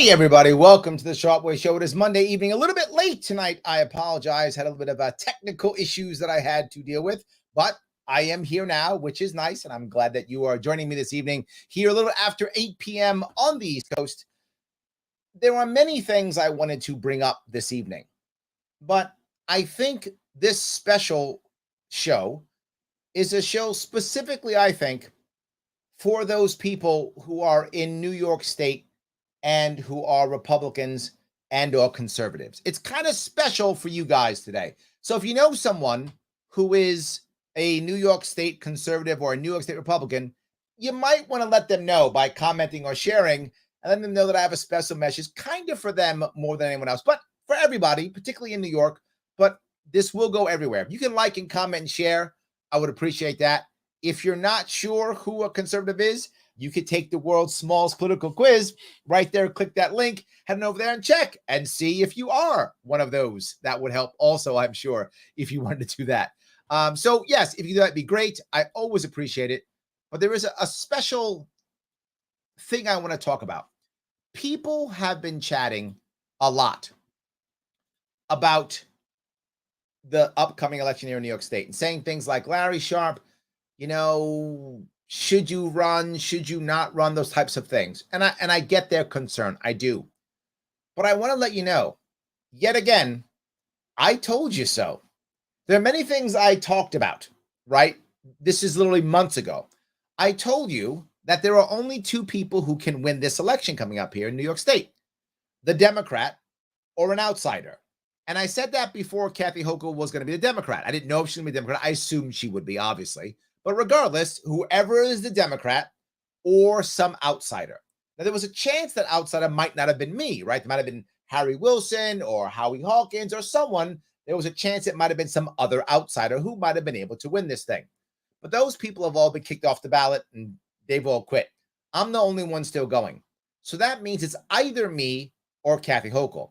Hey, everybody. Welcome to the Sharpe Show. It is Monday evening, a little bit late tonight. I apologize. Had a little bit of technical issues that I had to deal with, but I am here now, which is nice. And I'm glad that you are joining me this evening here a little after 8 p.m. on the East Coast. There are many things I wanted to bring up this evening, but I think this special show is a show specifically, I think, for those people who are in New York State and who are Republicans and or conservatives. It's kind of special for you guys today. So if you know someone who is a New York State conservative or a New York State Republican, you might want to let them know by commenting or sharing and let them know that I have a special message kind of for them more than anyone else, but for everybody, particularly in New York. But this will go everywhere. If you can like and comment and share, I would appreciate that. If you're not sure who a conservative is, you could take the world's smallest political quiz right there. Click that link, head on over there and check and see if you are one of those. That would help also, I'm sure, if you wanted to do that. So yes, if you do that, it'd be great. I always appreciate it. But there is a special thing I want to talk about. People have been chatting a lot about the upcoming election here in New York State and saying things like, Larry Sharpe, should you run? Should you not run? Those types of things. And I get their concern. I do. But I want to let you know, yet again, I told you so. There are many things I talked about, right? This is literally months ago. I told you that there are only two people who can win this election coming up here in New York State, the Democrat or an outsider. And I said that before Kathy Hochul was going to be the Democrat. I didn't know if she was going to be a Democrat. I assumed she would be, obviously. But regardless, whoever is the Democrat or some outsider. Now, there was a chance that outsider might not have been me, right? It might have been Harry Wilson or Howie Hawkins or someone. There was a chance it might have been some other outsider who might have been able to win this thing. But those people have all been kicked off the ballot and they've all quit. I'm the only one still going. So that means it's either me or Kathy Hochul.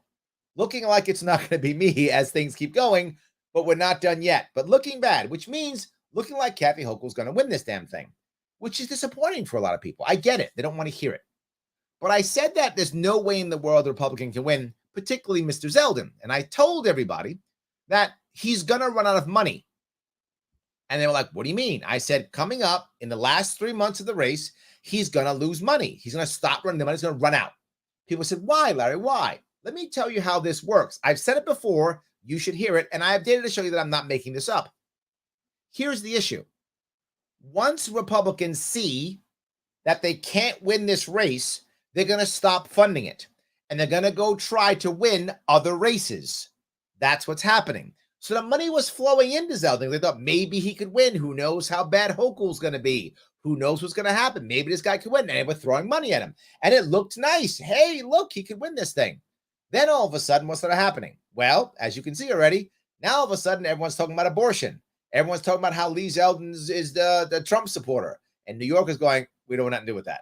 Looking like it's not going to be me as things keep going, but we're not done yet. But looking bad, which means looking like Kathy Hochul is going to win this damn thing, which is disappointing for a lot of people. I get it. They don't want to hear it. But I said that there's no way in the world the Republican can win, particularly Mr. Zeldin. And I told everybody that he's going to run out of money. And they were like, what do you mean? I said, coming up in the last 3 months of the race, he's going to lose money. He's going to stop running the money. He's going to run out. People said, why, Larry? Why? Let me tell you how this works. I've said it before. You should hear it. And I have data to show you that I'm not making this up. Here's the issue. Once Republicans see that they can't win this race, they're going to stop funding it. And they're going to go try to win other races. That's what's happening. So the money was flowing into Zeldin. They thought maybe he could win. Who knows how bad Hochul's going to be? Who knows what's going to happen? Maybe this guy could win. And they were throwing money at him. And it looked nice. Hey, look, he could win this thing. Then all of a sudden, what started happening? Well, as you can see already, now all of a sudden, everyone's talking about abortion. Everyone's talking about how Lee Zeldin is the Trump supporter. And New York is going, we don't want nothing to do with that.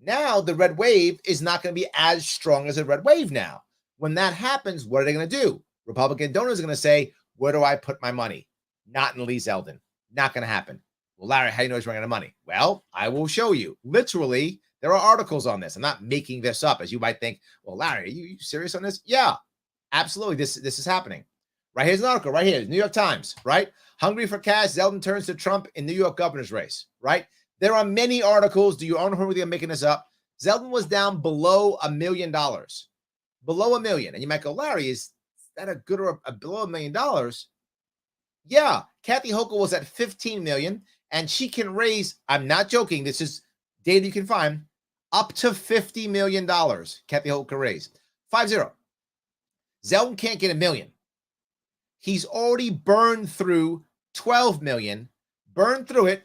Now the red wave is not going to be as strong as a red wave now. When that happens, what are they going to do? Republican donors are going to say, where do I put my money? Not in Lee Zeldin. Not going to happen. Well, Larry, how do you know he's running out of money? Well, I will show you. Literally, there are articles on this. I'm not making this up, as you might think. Well, Larry, are you serious on this? Yeah, absolutely. This is happening. Right here's an article. Right here, New York Times. Right, hungry for cash. Zeldin turns to Trump in New York governor's race. Right. There are many articles. Do you own who I'm making this up? Zeldin was down below $1 million. Below $1 million, and you might go, Larry, is that a good or below $1 million? Yeah, Kathy Hochul was at 15 million, and she can raise. I'm not joking. This is data you can find. Up to $50 million. Kathy Hochul can raise 50. Zeldin can't get $1 million. He's already burned through 12 million. Burned through it,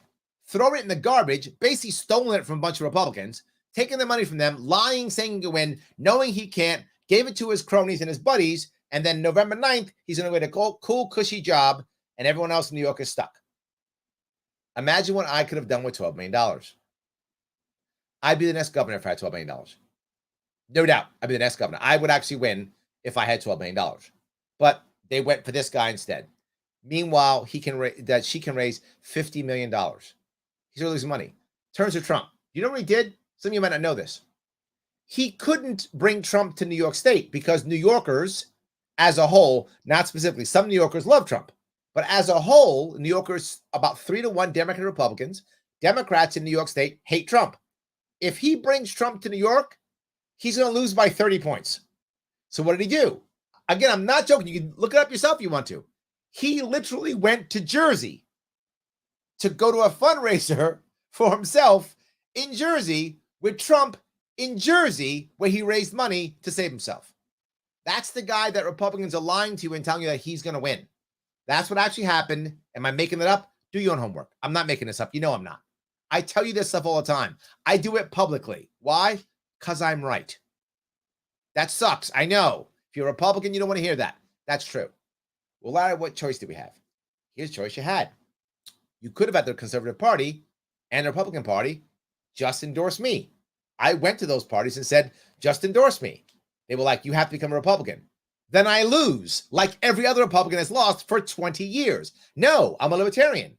thrown it in the garbage. Basically stolen it from a bunch of Republicans, taking the money from them, lying, saying he can win, knowing he can't. Gave it to his cronies and his buddies. And then November 9th, he's going to get a cool, cushy job, and everyone else in New York is stuck. Imagine what I could have done with $12 million. I'd be the next governor if I had $12 million. No doubt, I'd be the next governor. I would actually win if I had $12 million. But they went for this guy instead. Meanwhile, she can raise $50 million. He's going to lose money. Turns to Trump. You know what he did? Some of you might not know this. he couldn't bring Trump to New York State because New Yorkers as a whole, not specifically, some New Yorkers love Trump, but as a whole, New Yorkers, about 3-1 Democrat and Republicans, Democrats in New York State hate Trump. If he brings Trump to New York, he's going to lose by 30 points. So what did he do? Again, I'm not joking. You can look it up yourself if you want to. He literally went to Jersey to go to a fundraiser for himself in Jersey with Trump in Jersey, where he raised money to save himself. That's the guy that Republicans are lying to you and telling you that he's going to win. That's what actually happened. Am I making it up? Do your own homework. I'm not making this up. You know I'm not. I tell you this stuff all the time. I do it publicly. Why? Because I'm right. That sucks. I know. If you're a Republican, you don't want to hear that. That's true. Well, Larry, what choice did we have? Here's the choice you had. You could have had the Conservative Party and the Republican Party just endorse me. I went to those parties and said, just endorse me. They were like, you have to become a Republican. Then I lose, like every other Republican has lost for 20 years. No, I'm a libertarian.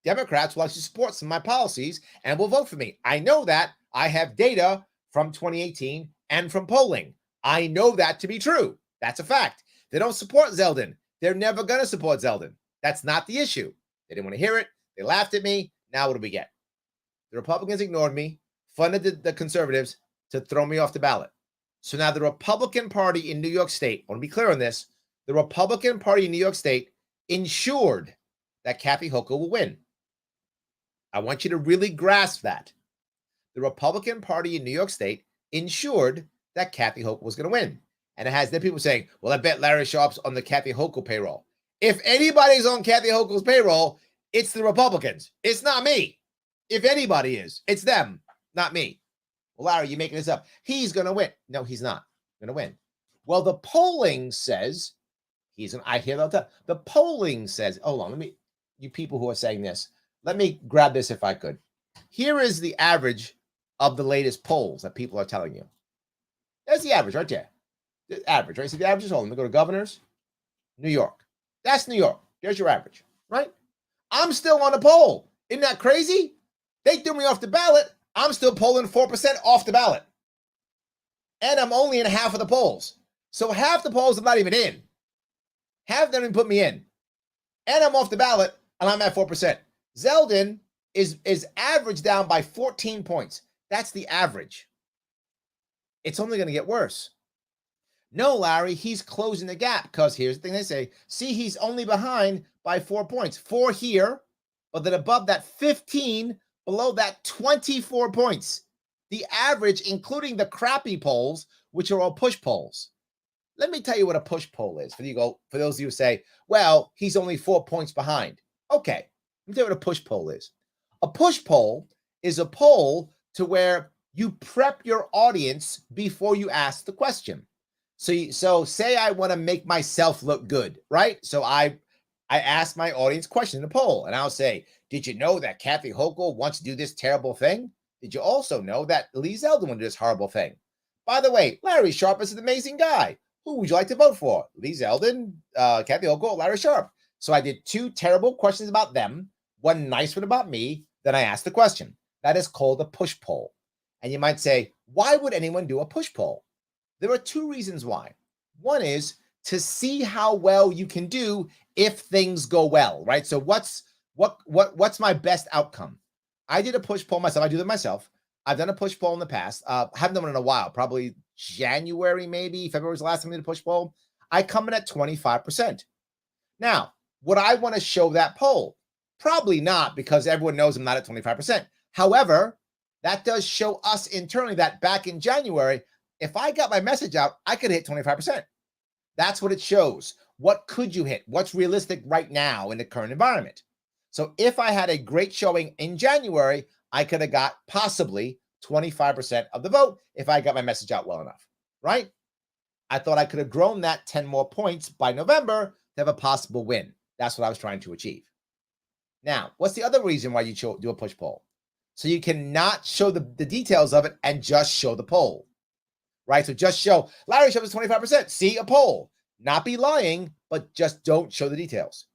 Democrats will actually support some of my policies and will vote for me. I know that. I have data from 2018 and from polling. I know that to be true. That's a fact. They don't support Zeldin. They're never going to support Zeldin. That's not the issue. They didn't want to hear it. They laughed at me. Now what do we get? The Republicans ignored me, funded the conservatives to throw me off the ballot. So now the Republican Party in New York State, I want to be clear on this, the Republican Party in New York State ensured that Kathy Hochul will win. I want you to really grasp that. The Republican Party in New York State ensured that Kathy Hochul was going to win. And it has then people saying, well, I bet Larry Sharpe's on the Kathy Hochul payroll. If anybody's on Kathy Hochul's payroll, it's the Republicans. It's not me. If anybody is, it's them, not me. Well, Larry, you're making this up. He's going to win. No, he's not going to win. Well, the polling says I hear that all the time. The polling says, hold on, you people who are saying this, let me grab this if I could. Here is the average of the latest polls that people are telling you. There's the average right there. The average, right? So the average is holding. We go to governors, New York. That's New York. There's your average, right? I'm still on the poll. Isn't that crazy? They threw me off the ballot. I'm still polling 4% off the ballot. And I'm only in half of the polls. So half the polls I'm not even in. Half them didn't put me in. And I'm off the ballot, and I'm at 4%. Zeldin is average down by 14 points. That's the average. It's only going to get worse. No, Larry, he's closing the gap because here's the thing they say. See, he's only behind by 4 points. 4 here, but then above that 15, below that 24 points. The average, including the crappy polls, which are all push polls. Let me tell you what a push poll is. For those of you who say, well, he's only 4 points behind. Okay, let me tell you what a push poll is. A push poll is a poll to where you prep your audience before you ask the question. So say I want to make myself look good, right? So I ask my audience question in a poll, and I'll say, did you know that Kathy Hochul wants to do this terrible thing? Did you also know that Lee Zeldin wants to do this horrible thing? By the way, Larry Sharpe is an amazing guy. Who would you like to vote for? Lee Zeldin, Kathy Hochul, Larry Sharpe. So I did 2 terrible questions about them, 1 nice one about me, then I asked the question. That is called a push poll. And you might say, why would anyone do a push poll? There are 2 reasons why. One is to see how well you can do if things go well, right? So what's my best outcome? I did a push poll myself. I do them myself. I've done a push poll in the past. Haven't done one in a while, probably January, maybe February was the last time I did a push poll. I come in at 25%. Now, would I want to show that poll? Probably not, because everyone knows I'm not at 25%. However, that does show us internally that back in January, if I got my message out, I could hit 25%. That's what it shows. What could you hit? What's realistic right now in the current environment? So if I had a great showing in January, I could have got possibly 25% of the vote if I got my message out well enough, right? I thought I could have grown that 10 more points by November to have a possible win. That's what I was trying to achieve. Now, what's the other reason why you do a push poll? So you cannot show the details of it and just show the poll, right? So just show Larry Sharpe is 25%. See a poll. Not be lying, but just don't show the details.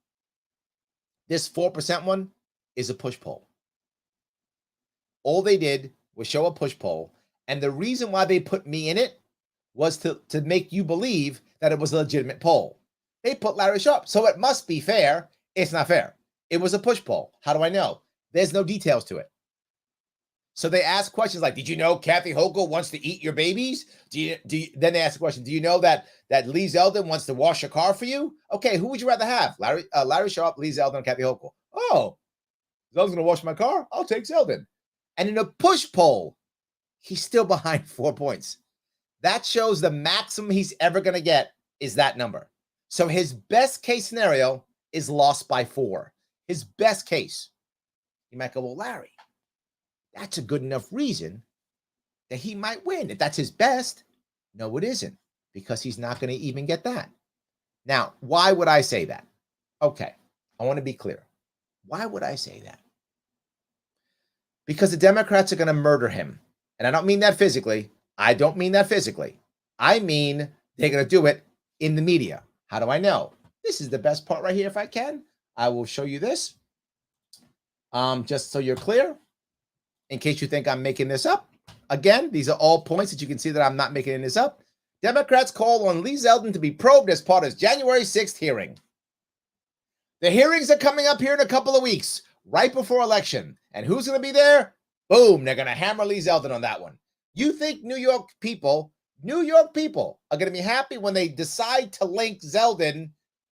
This 4% one is a push poll. All they did was show a push poll, And the reason why they put me in it was to make you believe that it was a legitimate poll. They put Larry Sharpe. So it must be fair. It's not fair. It was a push poll. How do I know? There's no details to it. So they ask questions like, did you know Kathy Hochul wants to eat your babies? Then they ask the question, do you know that Lee Zeldin wants to wash your car for you? Okay, who would you rather have? Larry Sharpe, Lee Zeldin, and Kathy Hochul. Oh, Zeldin's going to wash my car? I'll take Zeldin. And in a push poll, he's still behind 4 points. That shows the maximum he's ever going to get is that number. So his best case scenario is lost by 4. His best case. You might go, well, Larry, that's a good enough reason that he might win. If that's his best, no, it isn't, because he's not going to even get that. Now, why would I say that? Okay, I want to be clear. Why would I say that? Because the Democrats are going to murder him. And I don't mean that physically. I don't mean that physically. I mean they're going to do it in the media. How do I know? This is the best part right here. If I can, I will show you this. Just so you're clear, in case you think I'm making this up. Again, these are all points that you can see that I'm not making this up. Democrats call on Lee Zeldin to be probed as part of his January 6th hearing. The hearings are coming up here in a couple of weeks, right before election. And who's going to be there? Boom, they're going to hammer Lee Zeldin on that one. You think New York people are going to be happy when they decide to link Zeldin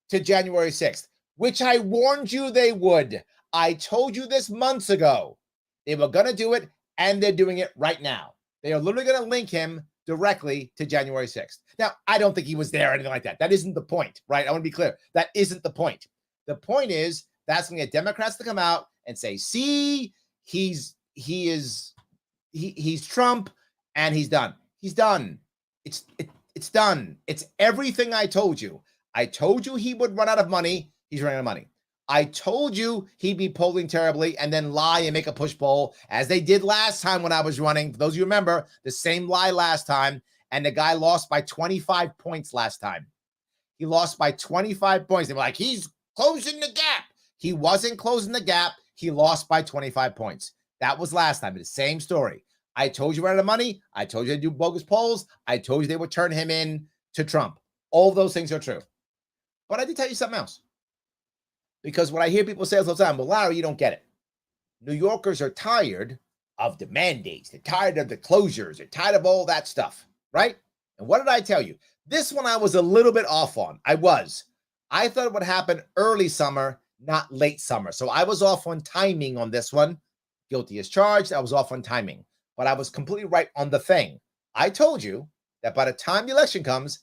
to January 6th, which I warned you they would. I told you this months ago. They were going to do it, and they're doing it right now. They are literally going to link him directly to January 6th. Now, I don't think he was there or anything like that. That isn't the point, right? I want to be clear. That isn't the point. The point is that's going to get Democrats to come out and say, see, he's Trump, and he's done. He's done. It's done. It's everything I told you. I told you he would run out of money. He's running out of money. I told you he'd be polling terribly and then lie and make a push poll, as they did last time when I was running. For those of you who remember, the same lie last time, and the guy lost by 25 points last time. He lost by 25 points. They were like, he's closing the gap. He wasn't closing the gap. He lost by 25 points. That was last time. It's the same story. I told you ran out of money. I told you to do bogus polls. I told you they would turn him in to Trump. All of those things are true. But I did tell you something else. Because what I hear people say all the time, well, Larry, you don't get it. New Yorkers are tired of the mandates. They're tired of the closures. They're tired of all that stuff, right? And what did I tell you? This one I was a little bit off on. I thought it would happen early summer, not late summer. So I was off on timing on this one. Guilty as charged. I was off on timing. But I was completely right on the thing. I told you that by the time the election comes,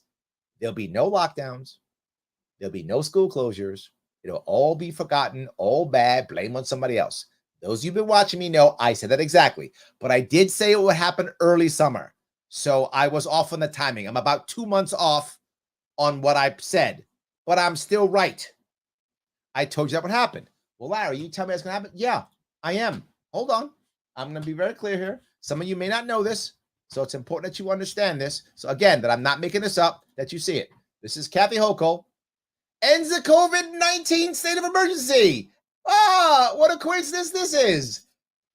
there'll be no lockdowns. There'll be no school closures. It'll all be forgotten, all bad, blame on somebody else. Those of you who've been watching me know I said that exactly. But I did say it would happen early summer. So I was off on the timing. I'm about 2 months off on what I said. But I'm still right. I told you that would happen. Well, Larry, you tell me it's going to happen? Yeah, I am. Hold on. I'm going to be very clear here. Some of you may not know this. So it's important that you understand this. So again, that I'm not making this up, that you see it. This is Kathy Hochul. Ends the COVID-19 state of emergency. What a coincidence this is.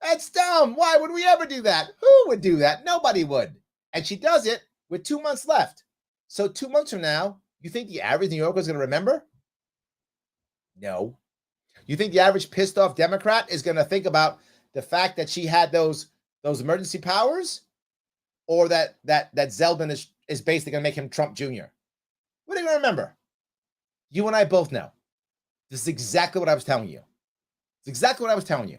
That's dumb. Why would we ever do that? Who would do that? Nobody would. And she does it with 2 months left. So 2 months from now, you think the average New Yorker is going to remember? No. You think the average pissed off Democrat is going to think about the fact that she had those emergency powers? Or that Zeldin is basically going to make him Trump Jr.? What are they going to remember? You and I both know. This is exactly what I was telling you. It's exactly what I was telling you.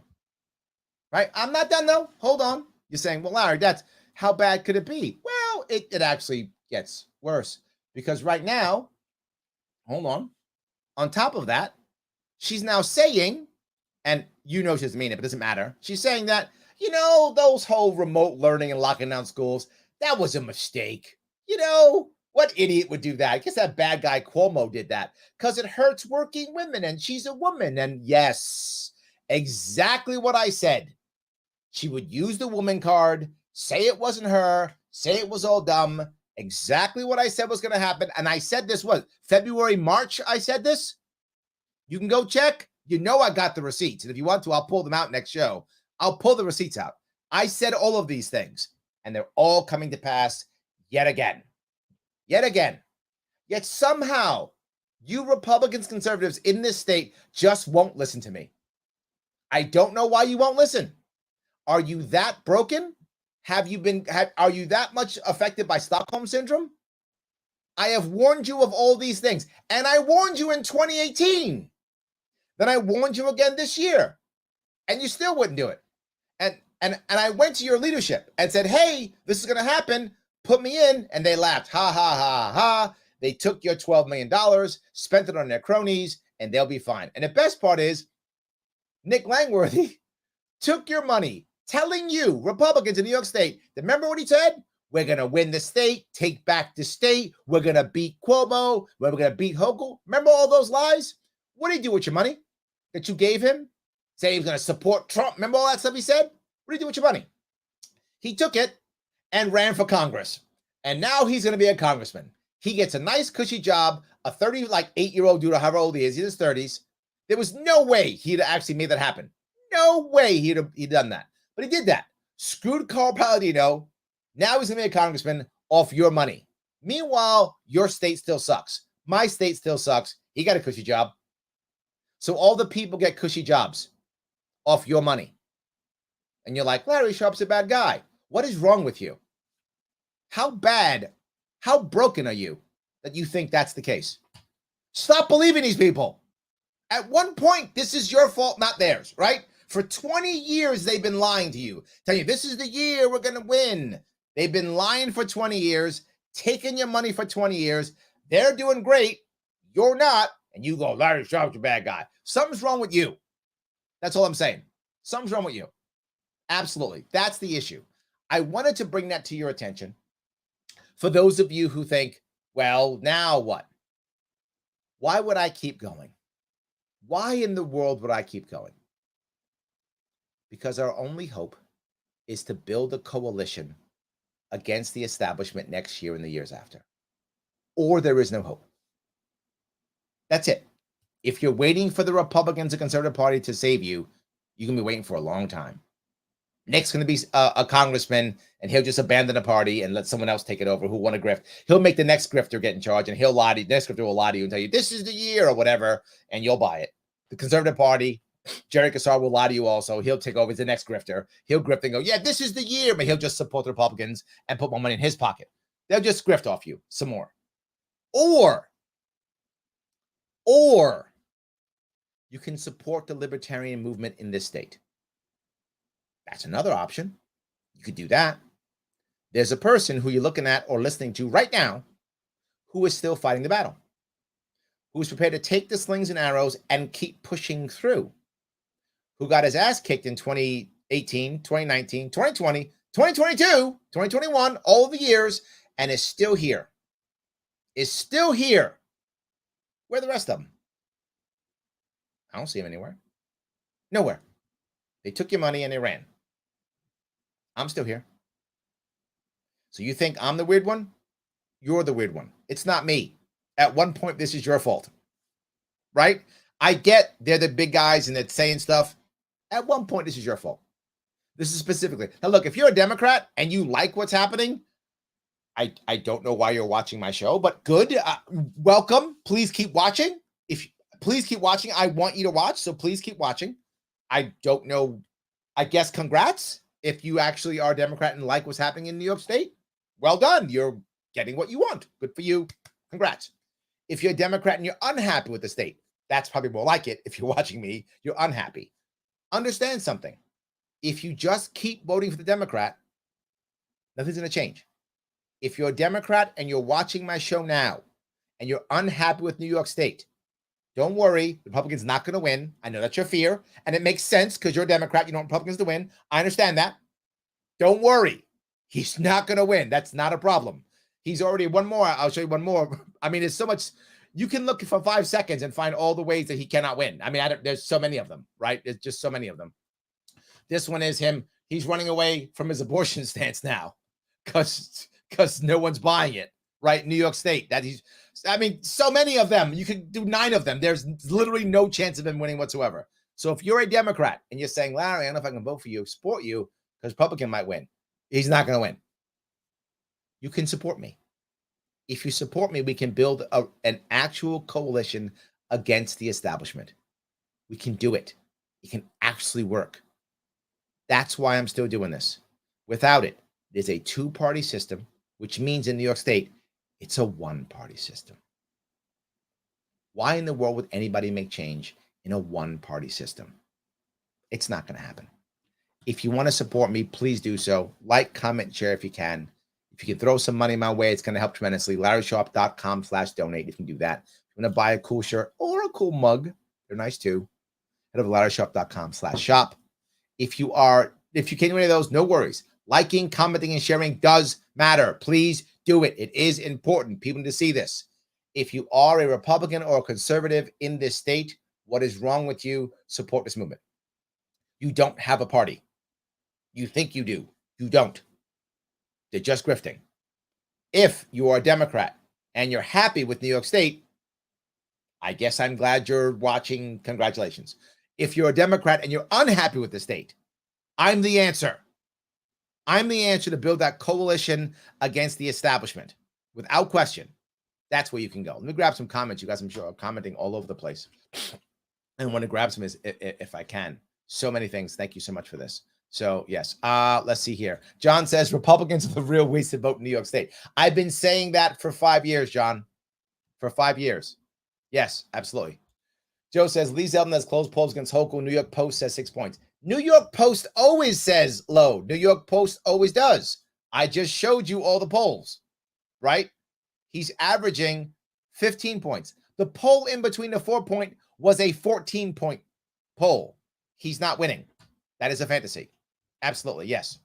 Right? I'm not done, though. Hold on. You're saying, well, Larry, that's how bad could it be? Well, it actually gets worse. Because right now, hold on top of that, she's now saying, and you know she doesn't mean it, but it doesn't matter. She's saying that, those whole remote learning and locking down schools, that was a mistake. What idiot would do that? I guess that bad guy Cuomo did that because it hurts working women and she's a woman. And yes, exactly what I said. She would use the woman card, say it wasn't her, say it was all dumb. Exactly what I said was going to happen. And I said this was February, March. I said this. You can go check. I got the receipts. And if you want to, I'll pull them out next show. I'll pull the receipts out. I said all of these things. and they're all coming to pass yet again. Yet again. Yet somehow, you Republicans, conservatives in this state just won't listen to me. I don't know why you won't listen. Are you that broken? Are you that much affected by Stockholm Syndrome? I have warned you of all these things, and I warned you in 2018. Then I warned you again this year, and you still wouldn't do it. And I went to your leadership and said, hey, this is going to happen. Put me in. And they laughed. Ha, ha, ha, ha. They took your $12 million, spent it on their cronies, and they'll be fine. And the best part is, Nick Langworthy took your money, telling you, Republicans in New York State, remember what he said? We're going to win the state, take back the state. We're going to beat Cuomo. We're going to beat Hochul. Remember all those lies? What did he do with your money that you gave him? Say he was going to support Trump. Remember all that stuff he said? What did he do with your money? He took it and ran for Congress. And now he's going to be a congressman. He gets a nice, cushy job, a 8-year-old dude, or however old he is, he's in his 30s. There was no way he'd actually made that happen. No way he'd done that. But he did that. Screwed Carl Palladino. Now he's going to be a congressman off your money. Meanwhile, your state still sucks. My state still sucks. He got a cushy job. So all the people get cushy jobs off your money. And you're like, Larry Sharpe's a bad guy. What is wrong with you? How bad, how broken are you that you think that's the case? Stop believing these people. At one point, this is your fault, not theirs, right? For 20 years, they've been lying to you, telling you this is the year we're going to win. They've been lying for 20 years, taking your money for 20 years. They're doing great. You're not. And you go, Larry Sharpe's a bad guy. Something's wrong with you. That's all I'm saying. Something's wrong with you. Absolutely. That's the issue. I wanted to bring that to your attention. For those of you who think, well, now what? Why would I keep going? Why in the world would I keep going? Because our only hope is to build a coalition against the establishment next year and the years after. Or there is no hope. That's it. If you're waiting for the Republicans and Conservative Party to save you, you're going to be waiting for a long time. Nick's going to be a congressman, and he'll just abandon the party and let someone else take it over who want to grift. He'll make the next grifter get in charge, and he'll lie to you. The next grifter will lie to you and tell you, this is the year or whatever, and you'll buy it. The Conservative Party, Jerry Kassar will lie to you also. He'll take over as the next grifter. He'll grift and go, yeah, this is the year, but he'll just support the Republicans and put more money in his pocket. They'll just grift off you some more. Or you can support the libertarian movement in this state. That's another option. You could do that. There's a person who you're looking at or listening to right now who is still fighting the battle, who is prepared to take the slings and arrows and keep pushing through, who got his ass kicked in 2018, 2019, 2020, 2022, 2021, all the years, and is still here. Is still here. Where are the rest of them? I don't see them anywhere. Nowhere. They took your money and they ran. I'm still here. So you think I'm the weird one? You're the weird one. It's not me. At one point, this is your fault. Right? I get they're the big guys and they're saying stuff. At one point, this is your fault. This is specifically. Now, look, if you're a Democrat and you like what's happening, I don't know why you're watching my show, but good. Welcome. Please keep watching. Please keep watching. I want you to watch, so please keep watching. I don't know. I guess congrats. If you actually are a Democrat and like what's happening in New York State, well done. You're getting what you want. Good for you. Congrats. If you're a Democrat and you're unhappy with the state, that's probably more like it. If you're watching me, you're unhappy. Understand something. If you just keep voting for the Democrat, nothing's going to change. If you're a Democrat and you're watching my show now and you're unhappy with New York State, don't worry. The Republicans not going to win. I know that's your fear, and it makes sense because you're a Democrat. You don't want Republicans to win. I understand that. Don't worry. He's not going to win. That's not a problem. He's already one more. I'll show you one more. I mean, there's so much. You can look for 5 seconds and find all the ways that he cannot win. I mean, there's so many of them, right? There's just so many of them. This one is him. He's running away from his abortion stance now because no one's buying it, right? New York State. So many of them. You could do 9 of them. There's literally no chance of him winning whatsoever. So if you're a Democrat and you're saying, Larry, I don't know if I can vote for you, support you, because Republican might win. He's not going to win. you can support me. If you support me, we can build an actual coalition against the establishment. We can do it. It can actually work. That's why I'm still doing this. Without it, there's a two-party system, which means in New York State, it's a one-party system. Why in the world would anybody make change in a one-party system? It's not going to happen. If you want to support me, please do so. Like, comment, share if you can. If you can throw some money my way, it's going to help tremendously. LarrySharpe.com/donate. You can do that. If you want to buy a cool shirt or a cool mug, they're nice too. Head over to LarrySharpe.com/shop. If you can't do any of those, no worries. Liking, commenting, and sharing does matter. Please do it. It is important. People need to see this. If you are a Republican or a conservative in this state, what is wrong with you? Support this movement. You don't have a party. You think you do. You don't. They're just grifting. If you are a Democrat and you're happy with New York State, I guess I'm glad you're watching. Congratulations. If you're a Democrat and you're unhappy with the state, I'm the answer. I'm the answer to build that coalition against the establishment. Without question, that's where you can go. Let me grab some comments. You guys, I'm sure, are commenting all over the place. And want to grab some if I can. So many things. Thank you so much for this. So, yes. Let's see here. John says Republicans are the real wasted vote in New York State. I've been saying that for 5 years, John. For 5 years. Yes, absolutely. Joe says Lee Zeldin has closed polls against Hochul. New York Post says 6 points. New York Post always says low. New York Post always does. I just showed you all the polls, right? He's averaging 15 points. The poll in between the 4-point was a 14-point poll. He's not winning. That is a fantasy. Absolutely, yes.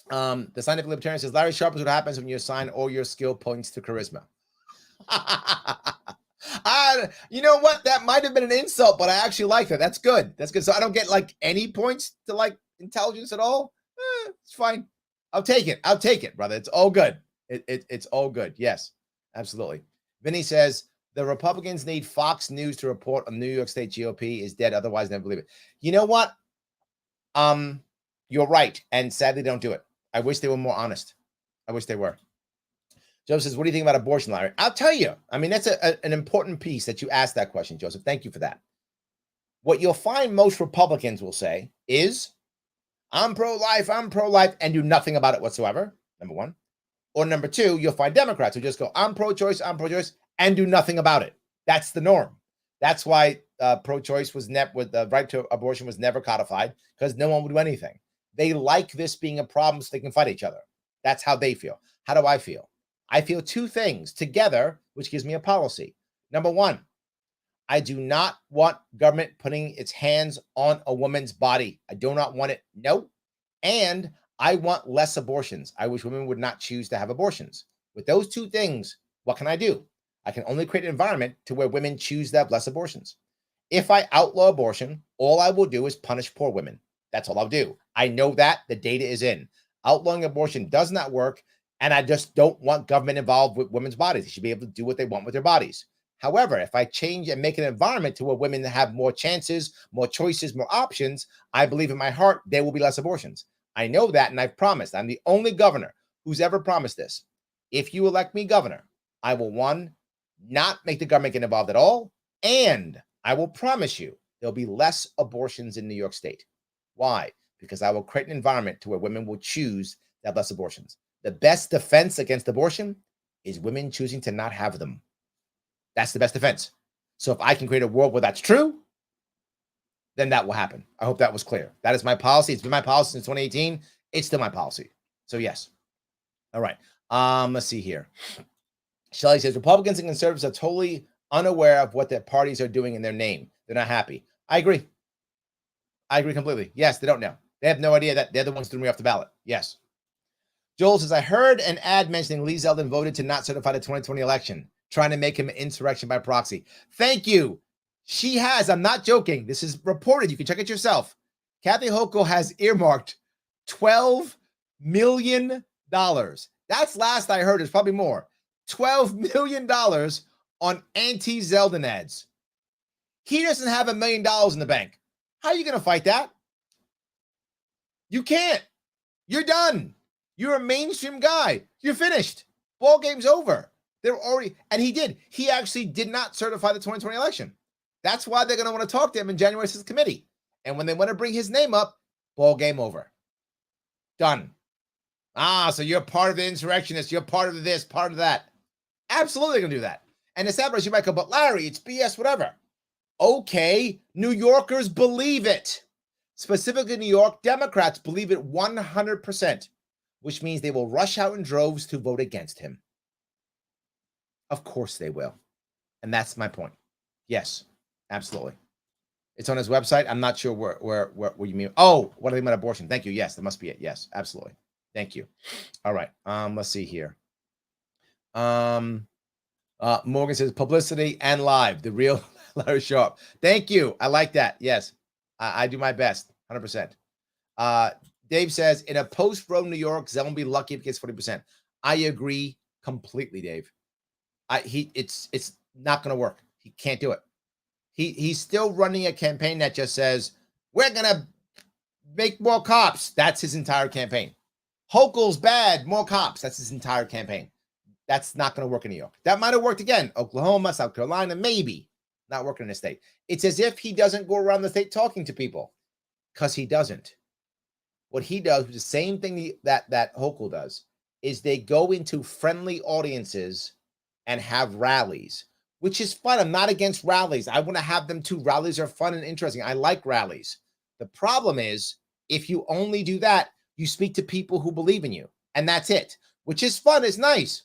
The scientific libertarian says Larry Sharpe is what happens when you assign all your skill points to charisma. You know what? That might have been an insult, but I actually like that. That's good. That's good. So I don't get like any points to like intelligence at all. It's fine. I'll take it. I'll take it, brother. It's all good. It's all good. Yes, absolutely. Vinny says the Republicans need Fox News to report on New York State GOP is dead. Otherwise, never believe it. You know what? You're right. And sadly, they don't do it. I wish they were more honest. I wish they were. Joseph says, what do you think about abortion, Larry? I'll tell you. I mean, that's an important piece that you asked that question, Joseph. Thank you for that. What you'll find most Republicans will say is, I'm pro-life, and do nothing about it whatsoever, number one. Or number two, you'll find Democrats who just go, I'm pro-choice, and do nothing about it. That's the norm. That's why pro-choice was with the right to abortion was never codified, because no one would do anything. They like this being a problem so they can fight each other. That's how they feel. How do I feel? I feel two things together, which gives me a policy. Number one, I do not want government putting its hands on a woman's body. I do not want it. No. And I want less abortions. I wish women would not choose to have abortions. With those two things, what can I do? I can only create an environment to where women choose to have less abortions. If I outlaw abortion, all I will do is punish poor women. That's all I'll do. I know that. The data is in. Outlawing abortion does not work. And I just don't want government involved with women's bodies. They should be able to do what they want with their bodies. However, if I change and make an environment to where women have more chances, more choices, more options, I believe in my heart there will be less abortions. I know that, and I've promised. I'm the only governor who's ever promised this. If you elect me governor, I will, one, not make the government get involved at all, and I will promise you there'll be less abortions in New York State. Why? Because I will create an environment to where women will choose to have less abortions. The best defense against abortion is women choosing to not have them. That's the best defense. So if I can create a world where that's true, then that will happen. I hope that was clear. That is my policy. It's been my policy since 2018. It's still my policy. So yes. All right. Let's see here. Shelley says, Republicans and conservatives are totally unaware of what their parties are doing in their name. They're not happy. I agree. I agree completely. Yes, they don't know. They have no idea that they're the ones throwing me off the ballot. Yes. Joel says, I heard an ad mentioning Lee Zeldin voted to not certify the 2020 election, trying to make him an insurrection by proxy. Thank you. She has. I'm not joking. This is reported. You can check it yourself. Kathy Hochul has earmarked $12 million. That's last I heard. There's probably more. $12 million on anti-Zeldin ads. He doesn't have $1 million in the bank. How are you going to fight that? You can't. You're done. You're a mainstream guy. You're finished. Ball game's over. They're already, and he did. He actually did not certify the 2020 election. That's why they're going to want to talk to him in January 6th committee. And when they want to bring his name up, ball game over. Done. So you're part of the insurrectionists. You're part of this, part of that. Absolutely going to do that. And the sad part is you might go, but Larry, it's BS, whatever. Okay, New Yorkers believe it. Specifically, New York Democrats believe it 100%, which means they will rush out in droves to vote against him. Of course they will. And that's my point. Yes, absolutely. It's on his website. I'm not sure where you mean. Oh, what do they mean about abortion? Thank you. Yes, that must be it. Yes, absolutely. Thank you. All right. Let's see here. Morgan says publicity and live, the real Larry Sharpe. Thank you. I like that. Yes, I do my best. 100%. Dave says in a post-Roe New York, Zeldin will be lucky if he gets 40%. I agree completely, Dave. It's not going to work. He can't do it. He's still running a campaign that just says we're going to make more cops. That's his entire campaign. Hochul's bad, more cops. That's his entire campaign. That's not going to work in New York. That might have worked again. Oklahoma, South Carolina, maybe. Not working in the state. It's as if he doesn't go around the state talking to people, because he doesn't. What he does, the same thing that Hochul does, is they go into friendly audiences and have rallies, which is fun. I'm not against rallies. I want to have them too. Rallies are fun and interesting. I like rallies. The problem is, if you only do that, you speak to people who believe in you, and that's it, which is fun. It's nice.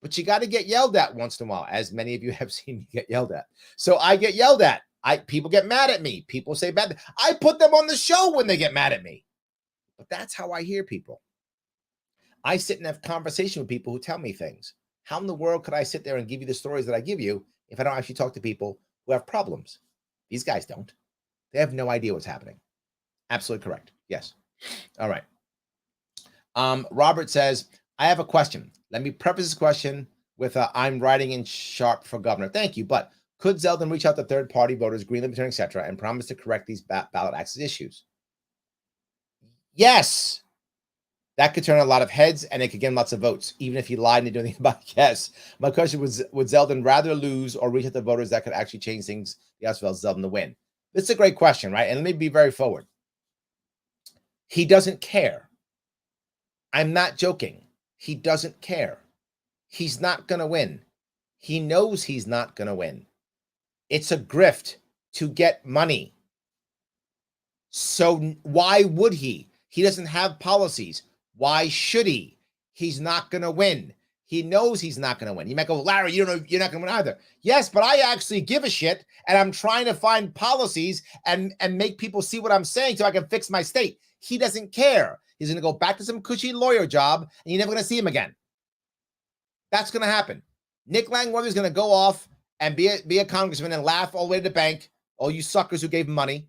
But you got to get yelled at once in a while, as many of you have seen me get yelled at. So I get yelled at. People get mad at me. People say bad. I put them on the show when they get mad at me. But that's how I hear people. I sit and have conversation with people who tell me things. How in the world could I sit there and give you the stories that I give you if I don't actually talk to people who have problems? These guys don't. They have no idea what's happening. Absolutely correct. Yes. All right. Robert says, I have a question. Let me preface this question with I'm writing in Sharpe for governor. Thank you. But could Zeldin reach out to third-party voters, Green Libertarian, etc., and promise to correct these ballot access issues? Yes. That could turn a lot of heads, and it could get him lots of votes, even if he lied and didn't do anything about it. Yes. My question was, would Zeldin rather lose or reach out to voters that could actually change things? The answer was Zeldin to win. This is a great question, right? And let me be very forward. He doesn't care. I'm not joking. He doesn't care. He's not going to win. He knows he's not going to win. It's a grift to get money. So why would he? He doesn't have policies. Why should he? He's not going to win. He knows he's not going to win. You might go, Larry, you don't know, you're not going to win either. Yes, but I actually give a shit, and I'm trying to find policies and make people see what I'm saying so I can fix my state. He doesn't care. He's going to go back to some cushy lawyer job, and you're never going to see him again. That's going to happen. Nick Langworthy is going to go off and be a congressman and laugh all the way to the bank. All you suckers who gave him money.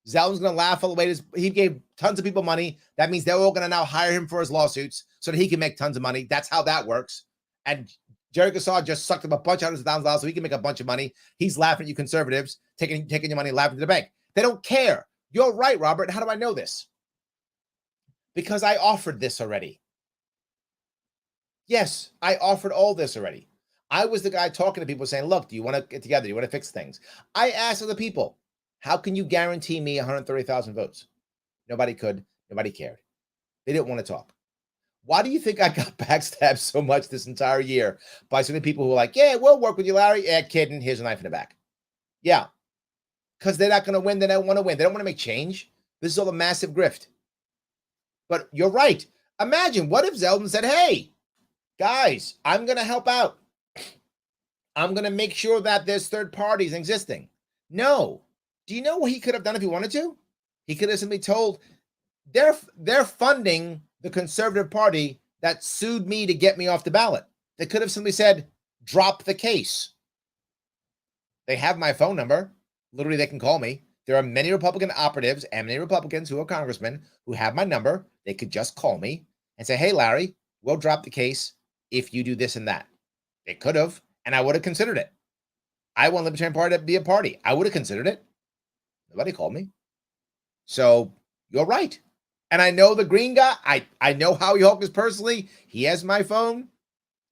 Zeldin's going to laugh all the way to he gave tons of people money. That means they're all going to now hire him for his lawsuits so that he can make tons of money. That's how that works. And Jerry Gassar just sucked up a bunch of hundreds of thousands of dollars so he can make a bunch of money. He's laughing at you conservatives, taking your money and laughing to the bank. They don't care. You're right, Robert. How do I know this? Because I offered this already. Yes, I offered all this already. I was the guy talking to people saying, look, do you want to get together? Do you want to fix things? I asked other people, how can you guarantee me 130,000 votes? Nobody could. Nobody cared. They didn't want to talk. Why do you think I got backstabbed so much this entire year by so many people who were like, yeah, we'll work with you, Larry. Yeah, kidding. Here's a knife in the back. Yeah, because they're not going to win. They don't want to win. They don't want to make change. This is all a massive grift. But you're right. Imagine, what if Zeldin said, hey, guys, I'm going to help out. I'm going to make sure that there's third parties existing. No. Do you know what he could have done if he wanted to? He could have simply told, they're funding the conservative party that sued me to get me off the ballot. They could have simply said, drop the case. They have my phone number. Literally, they can call me. There are many Republican operatives and many Republicans who are congressmen who have my number. They could just call me and say, hey, Larry, we'll drop the case if you do this and that. They could have, and I would have considered it. I want Libertarian Party to be a party. I would have considered it. Nobody called me. So you're right. And I know the green guy. I know Howie Hawkins personally. He has my phone.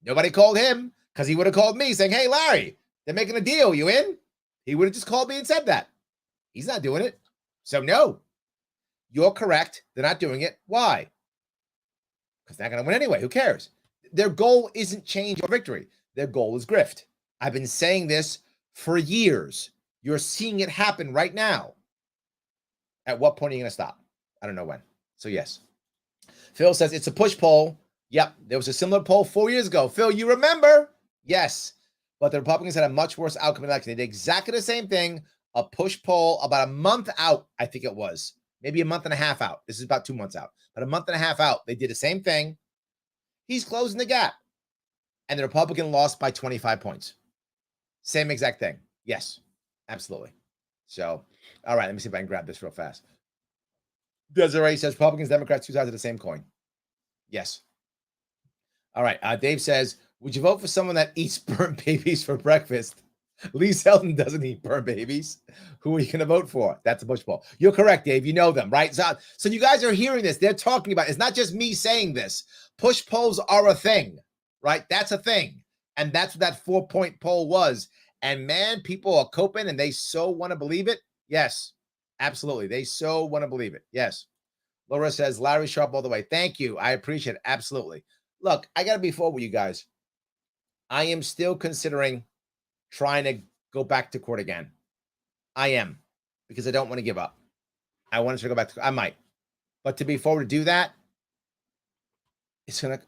Nobody called him because he would have called me saying, hey, Larry, they're making a deal. You in? He would have just called me and said that. He's not doing it. So no, you're correct. They're not doing it. Why? Because they're not going to win anyway. Who cares? Their goal isn't change or victory. Their goal is grift. I've been saying this for years. You're seeing it happen right now. At what point are you going to stop? I don't know when. So yes. Phil says it's a push poll. Yep, there was a similar poll 4 years ago. Phil, you remember? Yes. But the Republicans had a much worse outcome in the election. They did exactly the same thing. A push poll about a month out, I think it was. Maybe a month and a half out. This is about 2 months out. But a month and a half out, they did the same thing. He's closing the gap. And the Republican lost by 25 points. Same exact thing. Yes, absolutely. So, all right, let me see if I can grab this real fast. Desiree says Republicans, Democrats, two sides of the same coin. Yes. All right. Dave says, would you vote for someone that eats burnt babies for breakfast? Lee Zeldin doesn't eat burnt babies. Who are you going to vote for? That's a push poll. You're correct, Dave. You know them, right? So you guys are hearing this. They're talking about it. It's not just me saying this. Push polls are a thing, right? That's a thing. And that's what that 4-point poll was. And man, people are coping and they so want to believe it. Yes, absolutely. They so want to believe it. Yes. Laura says, Larry Sharpe all the way. Thank you. I appreciate it. Absolutely. Look, I got to be forward with you guys. I am still considering trying to go back to court again. I am, because I don't want to give up. I want to go back to, I might. But to be forward to do that, it's going to,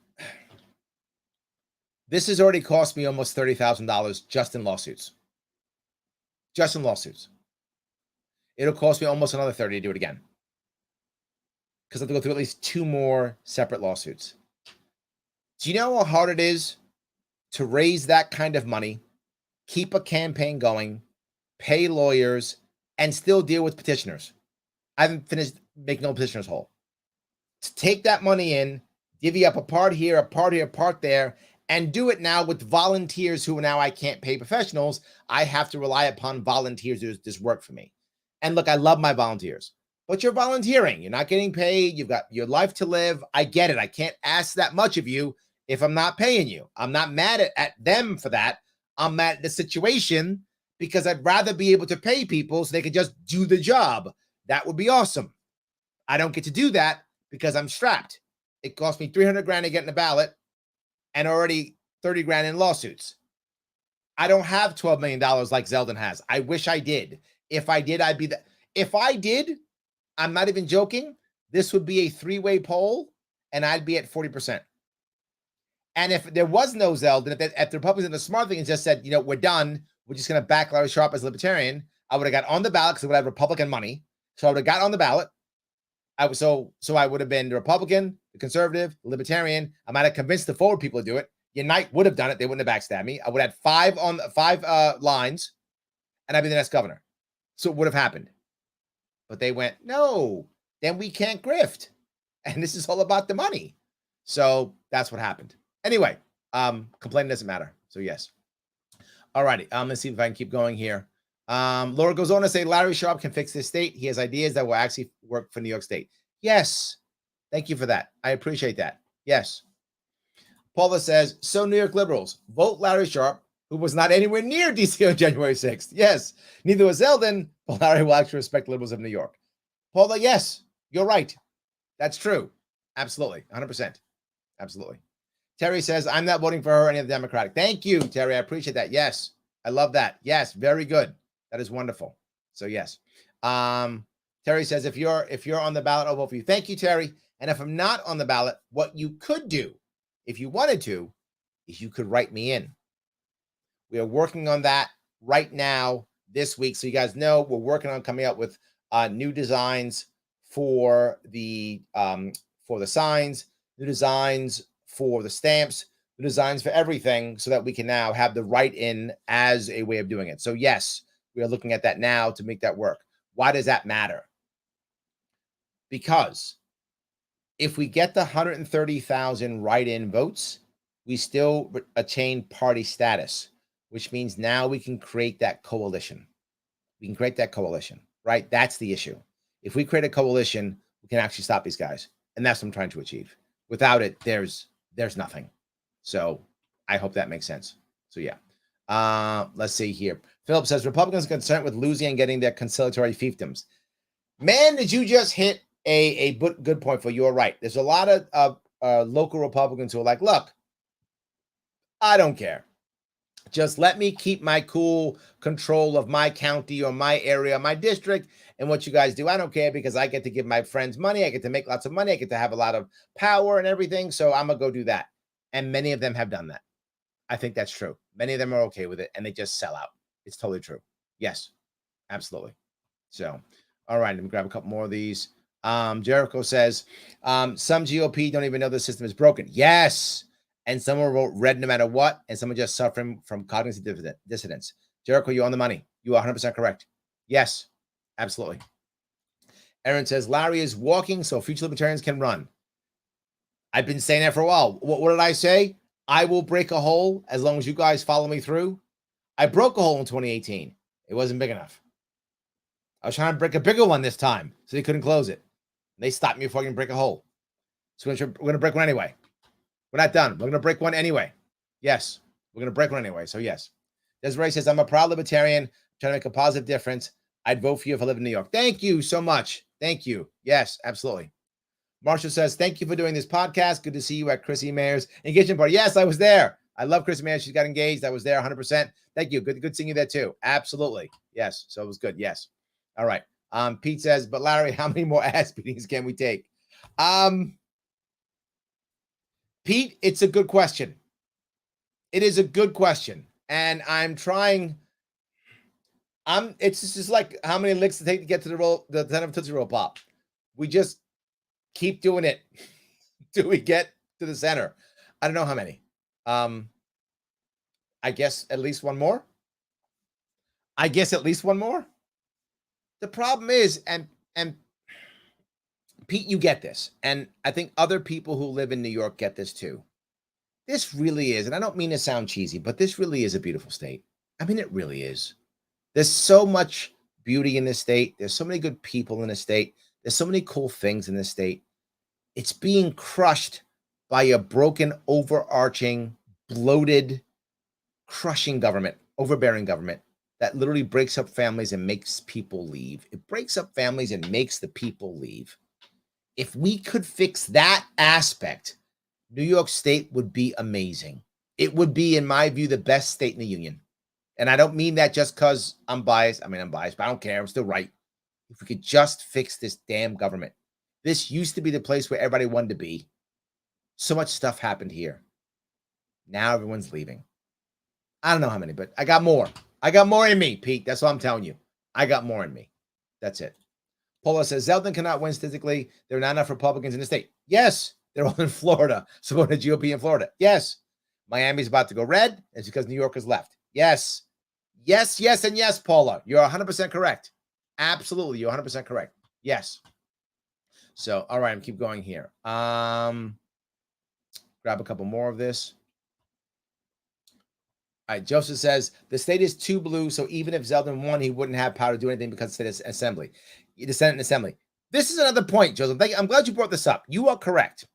this has already cost me almost $30,000 just in lawsuits. Just in lawsuits. It'll cost me almost another 30 to do it again. Because I have to go through at least 2 more separate lawsuits. Do you know how hard it is to raise that kind of money, keep a campaign going, pay lawyers, and still deal with petitioners? I haven't finished making all petitioners whole. To take that money in, divvy up a part here, a part here, a part there, and do it now with volunteers who now I can't pay professionals. I have to rely upon volunteers to do this work for me. And look, I love my volunteers, but you're volunteering. You're not getting paid. You've got your life to live. I get it. I can't ask that much of you if I'm not paying you. I'm not mad at them for that. I'm mad at the situation because I'd rather be able to pay people so they could just do the job. That would be awesome. I don't get to do that because I'm strapped. It cost me $300,000 to get in the ballot and already $30,000 in lawsuits. I don't have $12 million like Zeldin has. I wish I did. If I did, I'd be the. If I did, I'm not even joking, this would be a 3-way poll and I'd be at 40%. And if there was no Zeldin, if the Republicans did the smart thing and just said, you know, we're done, we're just going to back Larry Sharpe as a libertarian, I would have got on the ballot because I would have Republican money. So I would have got on the ballot. So I would have been the Republican, the conservative, the libertarian. I might have convinced the forward people to do it. Unite would have done it. They wouldn't have backstabbed me. I would have had 5 lines and I'd be the next governor. So it would have happened. But they went, no, then we can't grift. And this is all about the money. So that's what happened. Anyway, complaining doesn't matter. So yes. All righty. Let's see if I can keep going here. Laura goes on to say Larry Sharpe can fix this state. He has ideas that will actually work for New York State. Yes. Thank you for that. I appreciate that. Yes. Paula says, so New York liberals, vote Larry Sharpe, who was not anywhere near DC on January 6th. Yes. Neither was Zeldin, but Larry will actually respect liberals of New York. Paula, yes, you're right. That's true. Absolutely. 100%. Absolutely. Terry says, I'm not voting for her or any of the Democratic. Thank you, Terry. I appreciate that. Yes. I love that. Yes. Very good. That is wonderful. So yes. Terry says, if you're on the ballot, I'll vote for you. Thank you, Terry. And if I'm not on the ballot, what you could do, if you wanted to, is you could write me in. We are working on that right now this week. So you guys know we're working on coming up with new designs for the signs, new designs for the stamps, new designs for everything so that we can now have the write-in as a way of doing it. So yes, we are looking at that now to make that work. Why does that matter? Because if we get the 130,000 write-in votes, we still attain party status, which means now we can create that coalition. We can create that coalition, right? That's the issue. If we create a coalition, we can actually stop these guys. And that's what I'm trying to achieve. Without it, there's nothing. So I hope that makes sense. So yeah. Let's see here. Philip says Republicans are concerned with losing and getting their conciliatory fiefdoms. Man, did you just hit a good point? For you're right. There's a lot of local Republicans who are like, look, I don't care. Just let me keep my cool control of my county or my area, my district, and what you guys do. I don't care because I get to give my friends money. I get to make lots of money. I get to have a lot of power and everything. So I'm going to go do that. And many of them have done that. I think that's true. Many of them are okay with it and they just sell out. It's totally true. Yes, absolutely. So, all right, let me grab a couple more of these. Jericho says, some GOP don't even know the system is broken. Yes. And some will vote red no matter what. And some are just suffering from cognitive dissonance. Jericho, you're on the money. You are 100% correct. Yes, absolutely. Aaron says, Larry is walking so future libertarians can run. I've been saying that for a while. What did I say? I will break a hole as long as you guys follow me through. I broke a hole in 2018. It wasn't big enough. I was trying to break a bigger one this time, so they couldn't close it. They stopped me before I can break a hole. So we're going to break one anyway. We're not done. We're going to break one anyway. Yes, we're going to break one anyway. So yes. Desiree says, I'm a proud libertarian trying to make a positive difference. I'd vote for you if I live in New York. Thank you so much. Thank you. Yes, absolutely. Marshall says, thank you for doing this podcast. Good to see you at Chrissy Mayer's engagement party. Yes, I was there. I love Chrissy Mayer. She got engaged. I was there 100%. Thank you. Good seeing you there too. Absolutely. Yes. So it was good. Yes. All right. Pete says, but Larry, how many more ass beatings can we take? Pete, it's a good question. It is a good question. And I'm trying. It's just like how many licks to take to get to the 10 of Tootsie Roll Pop. We just keep doing it till we get to the center. I don't know how many. I guess at least one more. The problem is, and Pete, you get this. And I think other people who live in New York get this too. This really is, and I don't mean to sound cheesy, but this really is a beautiful state. I mean, it really is. There's so much beauty in this state. There's so many good people in this state. There's so many cool things in this state. It's being crushed by a broken, overarching, bloated, crushing government, overbearing government that literally breaks up families and makes people leave. It breaks up families and makes the people leave. If we could fix that aspect, New York State would be amazing. It would be, in my view, the best state in the union. And I don't mean that just because I'm biased. I mean, I'm biased, but I don't care. I'm still right. If we could just fix this damn government. This used to be the place where everybody wanted to be. So much stuff happened here. Now everyone's leaving. I don't know how many, but I got more. I got more in me, Pete. That's what I'm telling you. I got more in me. That's it. Paula says, Zeldin cannot win statistically. There are not enough Republicans in the state. Yes, they're all in Florida. So go to GOP in Florida. Yes. Miami's about to go red. It's because New York is left. Yes. Yes, yes, and yes, Paula. You're 100% correct. Absolutely. You're 100% correct. Yes. So, all right, I'm keep going here. Grab a couple more of this. All right, Joseph says, the state is too blue, so even if Zeldin won, he wouldn't have power to do anything because the state is assembly. The Senate and Assembly. This is another point, Joseph. I'm glad you brought this up. You are correct.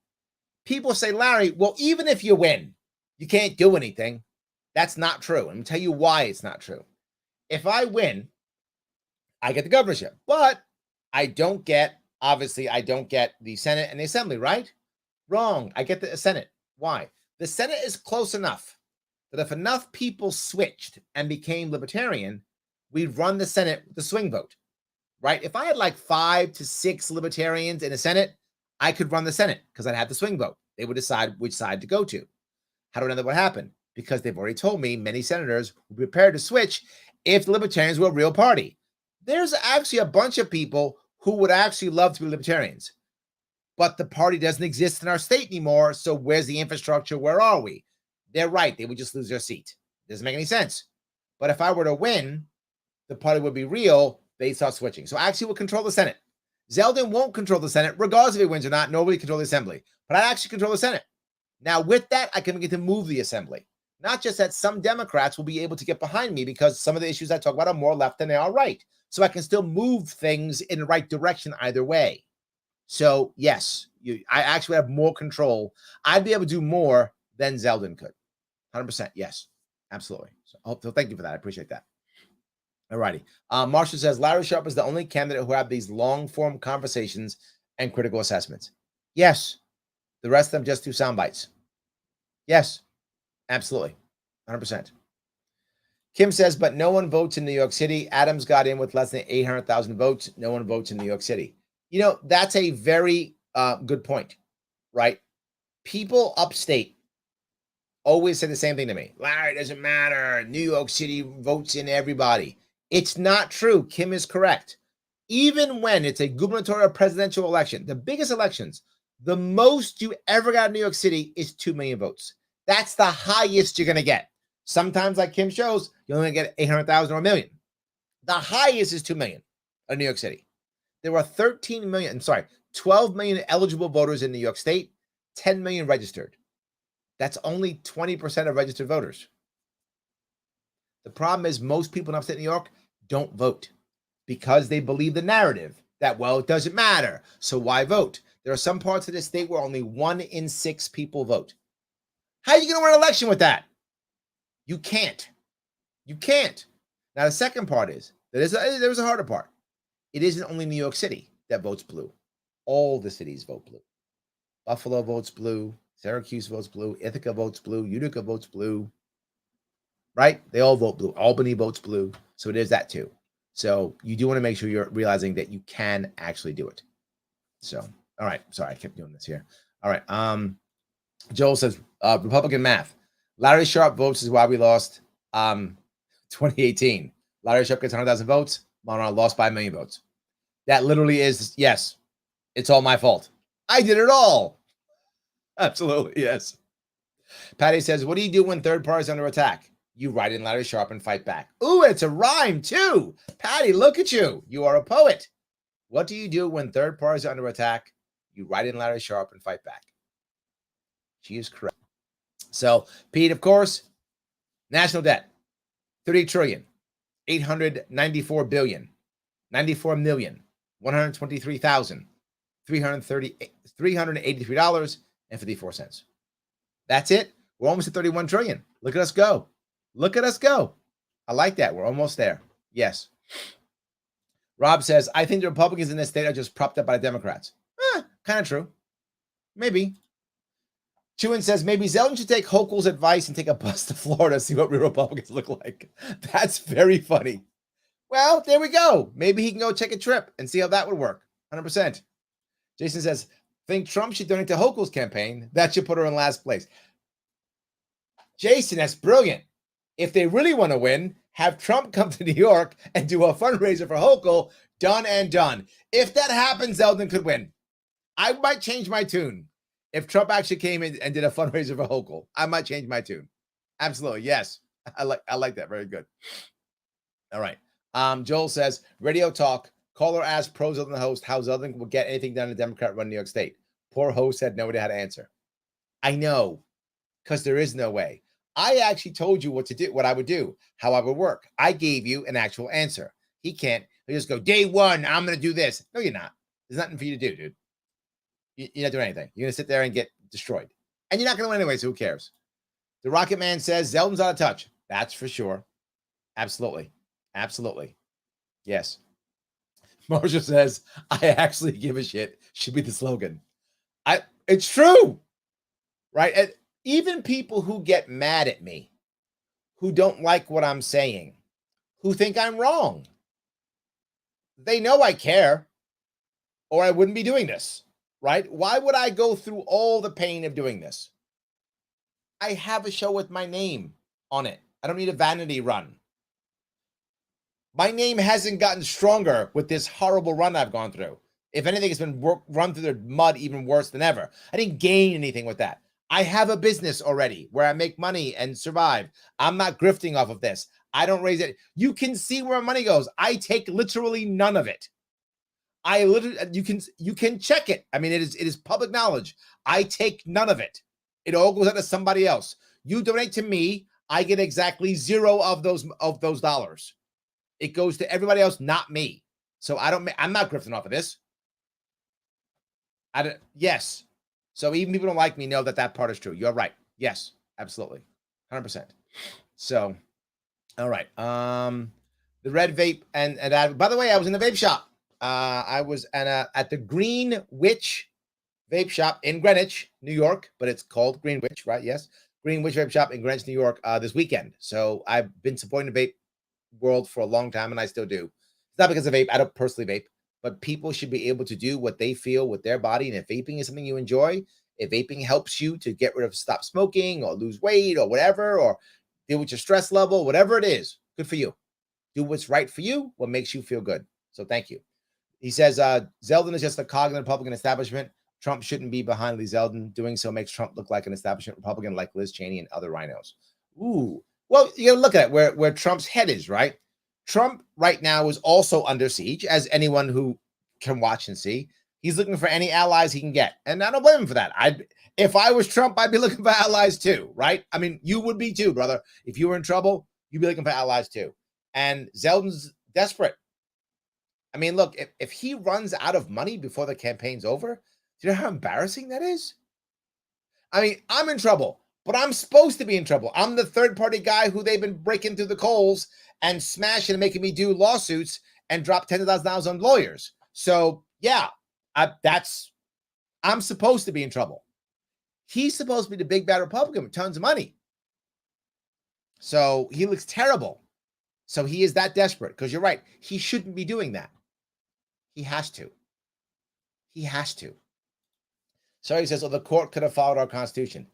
People say, Larry, well, even if you win, you can't do anything. That's not true. I'm going to tell you why it's not true. If I win, I get the governorship, but I don't get the Senate and the Assembly, right? Wrong. I get the Senate. Why? The Senate is close enough that if enough people switched and became libertarian, we'd run the Senate with the swing vote, right? If I had like 5 to 6 libertarians in the Senate, I could run the Senate because I'd have the swing vote. They would decide which side to go to. How do I know that would happen? Because they've already told me many senators were prepared to switch if the libertarians were a real party. There's actually a bunch of people who would actually love to be libertarians, but the party doesn't exist in our state anymore. So where's the infrastructure? Where are we? They're right. They would just lose their seat. Doesn't make any sense. But if I were to win, the party would be real. They start switching. So I actually will control the Senate. Zeldin won't control the Senate, regardless if he wins or not. Nobody control the Assembly. But I actually control the Senate. Now, with that, I can begin to move the Assembly. Not just that some Democrats will be able to get behind me because some of the issues I talk about are more left than they are right. So I can still move things in the right direction either way. So yes, I actually have more control. I'd be able to do more than Zeldin could. 100%. Yes, absolutely. So thank you for that. I appreciate that. All righty. Marshall says Larry Sharpe is the only candidate who have these long form conversations and critical assessments. Yes. The rest of them just do sound bites. Yes, absolutely. 100%. Kim says, but no one votes in New York City. Adams got in with less than 800,000 votes. No one votes in New York City. That's a very good point, right? People upstate always say the same thing to me. Larry, it doesn't matter. New York City votes in everybody. It's not true. Kim is correct. Even when it's a gubernatorial presidential election, the biggest elections, the most you ever got in New York City is 2 million votes. That's the highest you're going to get. Sometimes, like Kim shows, you're only going to get 800,000 or a million. The highest is 2 million in New York City. There are 12 million eligible voters in New York State, 10 million registered. That's only 20% of registered voters. The problem is most people in upstate New York don't vote because they believe the narrative that, well, it doesn't matter, so why vote? There are some parts of the state where only 1 in 6 people vote. How are you going to win an election with that? You can't. You can't. Now, the second part is, there's a harder part. It isn't only New York City that votes blue. All the cities vote blue. Buffalo votes blue. Syracuse votes blue. Ithaca votes blue. Utica votes blue. Right? They all vote blue. Albany votes blue. So there's that too. So you do want to make sure you're realizing that you can actually do it. So, all right. Sorry, I kept doing this here. All right. Joel says, Republican math. Larry Sharpe votes is why we lost 2018. Larry Sharpe gets 100,000 votes. Monroe lost by 1 million votes. That literally is, yes, it's all my fault. I did it all. Absolutely, yes. Patty says, what do you do when third party is under attack? You write in Larry Sharpe and fight back. Ooh, it's a rhyme too. Patty, look at you. You are a poet. What do you do when third party is under attack? You write in Larry Sharpe and fight back. She is correct. So, Pete, of course, national debt, 30 trillion, 894 billion, 94 million, $383.54. That's it. We're almost at 31 trillion. Look at us go. Look at us go. I like that. We're almost there. Yes. Rob says, I think the Republicans in this state are just propped up by the Democrats. Kind of true. Maybe. Chewin says, maybe Zeldin should take Hochul's advice and take a bus to Florida, see what real Republicans look like. That's very funny. Well, there we go. Maybe he can go take a trip and see how that would work. 100%. Jason says, think Trump should donate to Hochul's campaign. That should put her in last place. Jason, that's brilliant. If they really want to win, have Trump come to New York and do a fundraiser for Hochul. Done and done. If that happens, Zeldin could win. I might change my tune. If Trump actually came in and did a fundraiser for Hochul, I might change my tune. Absolutely. Yes. I like that. Very good. All right. Joel says, radio talk. Caller asked pro Zeldin host how Zeldin will get anything done in a Democrat-run New York State. Poor host had no idea how to answer. I know, because there is no way. I actually told you what to do, what I would do, how I would work. I gave you an actual answer. He can't. He just go, day one, I'm going to do this. No, you're not. There's nothing for you to do, dude. You're not doing anything. You're going to sit there and get destroyed. And you're not going to win anyway, so who cares? The Rocket Man says, Zeldin's out of touch. That's for sure. Absolutely. Absolutely. Yes. Marshall says, I actually give a shit. Should be the slogan. It's true. Right? And even people who get mad at me, who don't like what I'm saying, who think I'm wrong, they know I care, or I wouldn't be doing this. Right? Why would I go through all the pain of doing this? I have a show with my name on it. I don't need a vanity run. My name hasn't gotten stronger with this horrible run I've gone through. If anything, it's been run through the mud even worse than ever. I didn't gain anything with that. I have a business already where I make money and survive. I'm not grifting off of this. I don't raise it. You can see where money goes. I take literally none of it. You can check it. I mean, it is public knowledge. I take none of it. It all goes out to somebody else. You donate to me, I get exactly zero of those dollars. It goes to everybody else, not me. So I'm not grifting off of this. Yes. So even people don't like me know that part is true. You're right. Yes, absolutely. 100%. So, all right. The red vape and by the way, I was in the vape shop. I was at the Green Witch vape shop in Greenwich, New York, but it's called Green Witch, right? Yes. Green Witch vape shop in Greenwich, New York, this weekend. So I've been supporting the vape world for a long time, and I still do. It's not because of vape. I don't personally vape, but people should be able to do what they feel with their body. And if vaping is something you enjoy, if vaping helps you to get rid of stop smoking or lose weight or whatever, or deal with your stress level, whatever it is, good for you. Do what's right for you, what makes you feel good. So thank you. He says, Zeldin is just a cog in the Republican establishment. Trump shouldn't be behind Lee Zeldin. Doing so makes Trump look like an establishment Republican like Liz Cheney and other rhinos. Ooh. Well, you gotta look at it where Trump's head is, right? Trump right now is also under siege, as anyone who can watch and see. He's looking for any allies he can get. And I don't blame him for that. If I was Trump, I'd be looking for allies too, right? I mean, you would be too, brother. If you were in trouble, you'd be looking for allies too. And Zeldin's desperate. I mean, look, if he runs out of money before the campaign's over, do you know how embarrassing that is? I mean, I'm in trouble, but I'm supposed to be in trouble. I'm the third-party guy who they've been breaking through the coals and smashing and making me do lawsuits and drop $10,000 on lawyers. So, yeah, I'm supposed to be in trouble. He's supposed to be the big bad Republican with tons of money. So he looks terrible. So he is that desperate, because you're right. He shouldn't be doing that. He has to. He has to. So he says, the court could have followed our Constitution.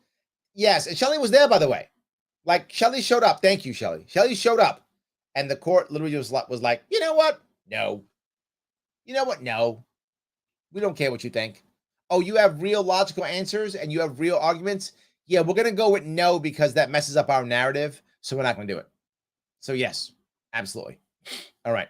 Yes, and Shelley was there, by the way. Like, Shelley showed up. Thank you, Shelley. Shelley showed up. And the court literally was like, you know what? No. You know what? No. We don't care what you think. Oh, you have real logical answers and you have real arguments? Yeah, we're going to go with no because that messes up our narrative, so we're not going to do it. So, yes, absolutely. All right.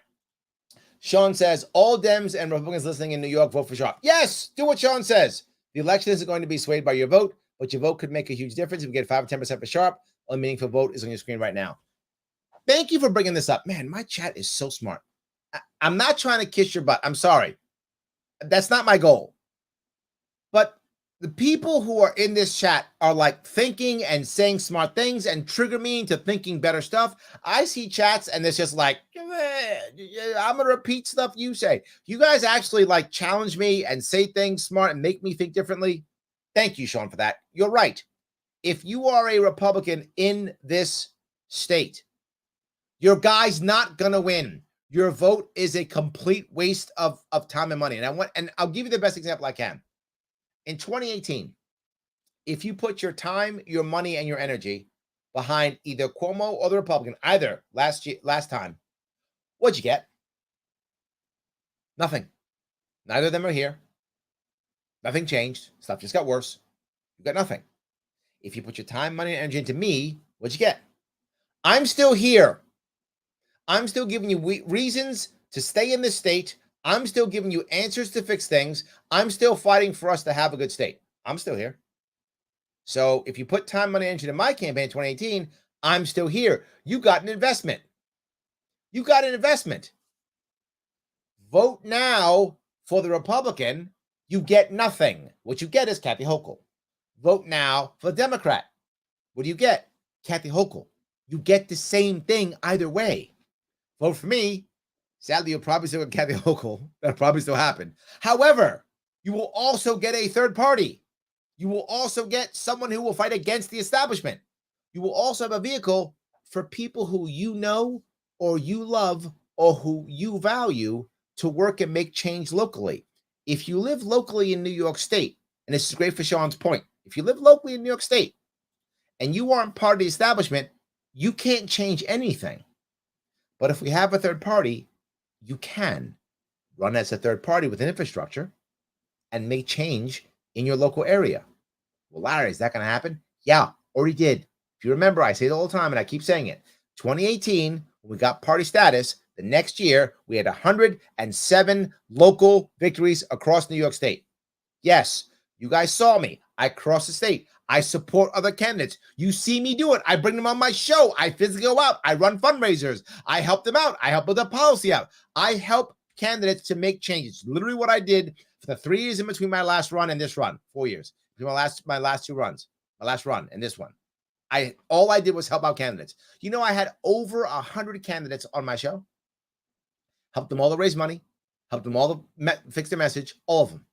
Sean says, all Dems and Republicans listening in New York vote for Sharpe. Yes, do what Sean says. The election isn't going to be swayed by your vote, but your vote could make a huge difference if you get 5 or 10% for Sharpe. A meaningful vote is on your screen right now. Thank you for bringing this up. Man, my chat is so smart. I'm not trying to kiss your butt. I'm sorry. That's not my goal. But the people who are in this chat are like thinking and saying smart things and trigger me into thinking better stuff. I see chats and it's just like, I'm going to repeat stuff you say. You guys actually like challenge me and say things smart and make me think differently. Thank you, Sean, for that. You're right. If you are a Republican in this state, your guy's not going to win. Your vote is a complete waste of time and money. And I'll give you the best example I can. In 2018, if you put your time, your money, and your energy behind either Cuomo or the Republican, either last time, what'd you get? Nothing. Neither of them are here. Nothing changed. Stuff just got worse. You got nothing. If you put your time, money, and energy into me, what'd you get? I'm still here. I'm still giving you reasons to stay in this state. I'm still giving you answers to fix things. I'm still fighting for us to have a good state. I'm still here. So if you put time, money, energy into my campaign in 2018, I'm still here. You got an investment. You got an investment. Vote now for the Republican. You get nothing. What you get is Kathy Hochul. Vote now for the Democrat. What do you get? Kathy Hochul. You get the same thing either way. Vote for me. Sadly, you'll probably still get Kathy Hochul. That'll probably still happen. However, you will also get a third party. You will also get someone who will fight against the establishment. You will also have a vehicle for people who you know or you love or who you value to work and make change locally. If you live locally in New York State, and this is great for Sean's point, if you live locally in New York State and you aren't part of the establishment, you can't change anything. But if we have a third party, you can run as a third party with an infrastructure and make change in your local area. Well, Larry, is that going to happen? Yeah, already did. If you remember, I say it all the time and I keep saying it. 2018, when we got party status, the next year, we had 107 local victories across New York State. Yes, you guys saw me. I crossed the state. I support other candidates. You see me do it. I bring them on my show. I physically go out. I run fundraisers. I help them out. I help with the policy out. I help candidates to make changes. Literally what I did for the 3 years in between my last run and this run, 4 years, between my last 2 runs, my last run and this one, all I did was help out candidates. You know, I had over 100 candidates on my show. Helped them all to raise money, helped them all to fix their message, all of them.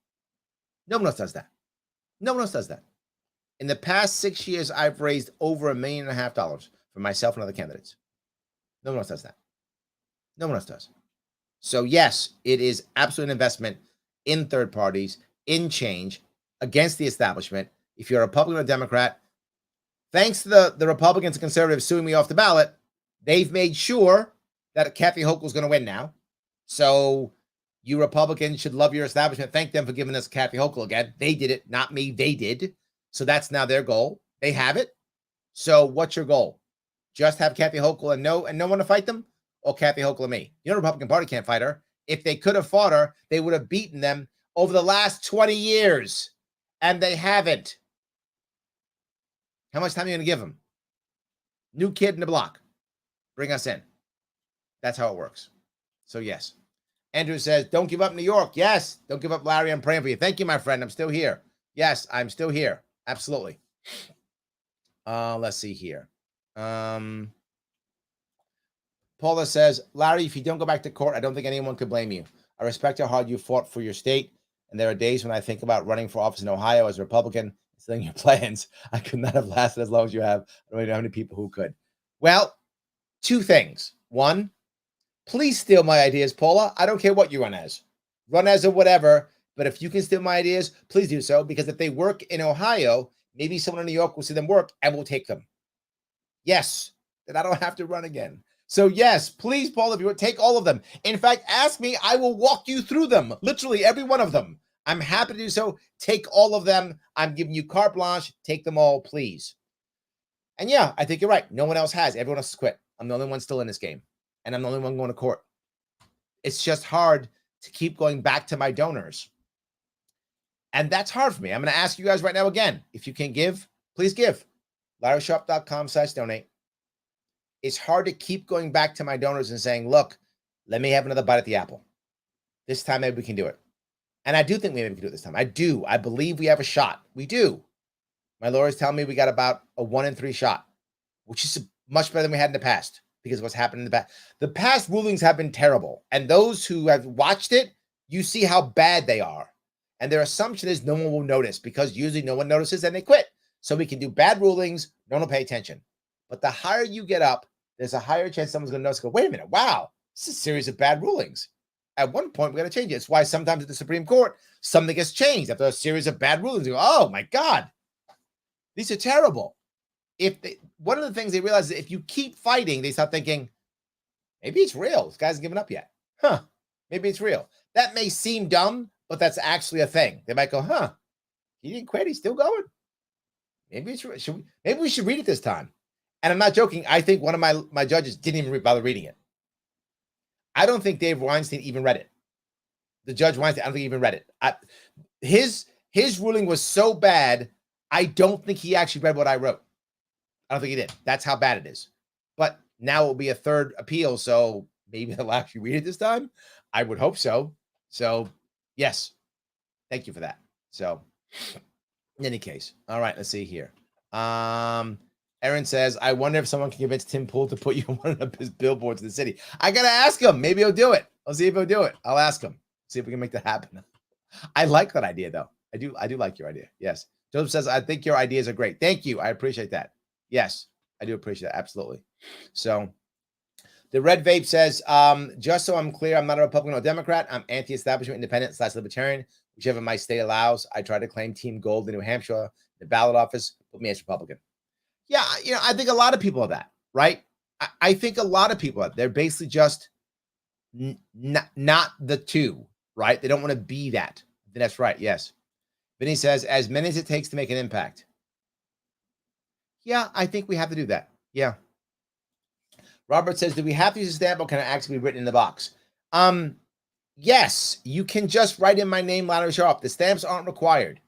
No one else does that. No one else does that. In the past 6 years, I've raised over $1.5 million for myself and other candidates. No one else does that. No one else does. So yes, it is absolute investment in third parties, in change, against the establishment. If you're a Republican or Democrat, thanks to the Republicans and conservatives suing me off the ballot, they've made sure that Kathy Hochul is going to win now. So you Republicans should love your establishment. Thank them for giving us Kathy Hochul again. They did it, not me. They did. So that's now their goal. They have it. So what's your goal? Just have Kathy Hochul and no one to fight them? Or Kathy Hochul and me? You know, the Republican Party can't fight her. If they could have fought her, they would have beaten them over the last 20 years. And they haven't. How much time are you going to give them? New kid in the block. Bring us in. That's how it works. So yes. Andrew says, don't give up New York. Yes. Don't give up, Larry. I'm praying for you. Thank you, my friend. I'm still here. Yes, I'm still here. Absolutely. Let's see here. Paula says, Larry, if you don't go back to court, I don't think anyone could blame you. I respect how hard you fought for your state. And there are days when I think about running for office in Ohio as a Republican, selling your plans. I could not have lasted as long as you have. I don't know how many people who could. Well, 2 things. 1, please steal my ideas, Paula. I don't care what you run as. Run as or whatever. But if you can steal my ideas, please do so. Because if they work in Ohio, maybe someone in New York will see them work and will take them. Yes. Then I don't have to run again. So yes, please, Paula, if you would take all of them. In fact, ask me. I will walk you through them. Literally every one of them. I'm happy to do so. Take all of them. I'm giving you carte blanche. Take them all, please. And yeah, I think you're right. No one else has. Everyone else has quit. I'm the only one still in this game. And I'm the only one going to court. It's just hard to keep going back to my donors. And that's hard for me. I'm going to ask you guys right now again. If you can give, please give. LarrySharpe.com/donate. It's hard to keep going back to my donors and saying, look, let me have another bite at the apple. This time, maybe we can do it. And I do think maybe we can do it this time. I do. I believe we have a shot. We do. My lawyers tell me we got about a 1 in 3 shot, which is much better than we had in the past because of what's happened in the past. The past rulings have been terrible. And those who have watched it, you see how bad they are. And their assumption is no one will notice because usually no one notices and they quit. So we can do bad rulings. No one will pay attention. But the higher you get up, there's a higher chance someone's going to notice. Go, wait a minute. Wow, this is a series of bad rulings. At one point, we got to change it. It's why sometimes at the Supreme Court, something gets changed after a series of bad rulings. You go, oh my God, these are terrible. One of the things they realize is if you keep fighting, they start thinking, maybe it's real. This guy hasn't given up yet. Huh? Maybe it's real. That may seem dumb, but that's actually a thing. They might go, huh? He didn't quit. He's still going. Maybe it's real. Maybe we should read it this time. And I'm not joking. I think one of my judges didn't even bother reading it. I don't think Dave Weinstein even read it. The Judge Weinstein, I don't think he even read it. His ruling was so bad, I don't think he actually read what I wrote. I don't think he did. That's how bad it is. But now it will be a 3rd appeal, so maybe they'll actually read it this time. I would hope so. So, yes. Thank you for that. So, in any case. All right, let's see here. Aaron says, I wonder if someone can convince Tim Pool to put you on one of his billboards in the city. I got to ask him. Maybe he'll do it. I'll see if he'll do it. I'll ask him. See if we can make that happen. I like that idea, though. I do like your idea. Yes. Joseph says, I think your ideas are great. Thank you. I appreciate that. Yes, I do appreciate that. Absolutely. So the Red Vape says, just so I'm clear, I'm not a Republican or Democrat. I'm anti-establishment, independent / libertarian. Whichever my state allows. I try to claim Team Gold in New Hampshire, the ballot office. Put me as Republican. Yeah, I think a lot of people are that, right? I think a lot of people are. They're basically just not the two, right? They don't want to be that. That's right, yes. Vinny says, as many as it takes to make an impact. Yeah, I think we have to do that. Yeah. Robert says, do we have to use a stamp or can it actually be written in the box? Yes, you can just write in my name, Larry Sharpe. The stamps aren't required.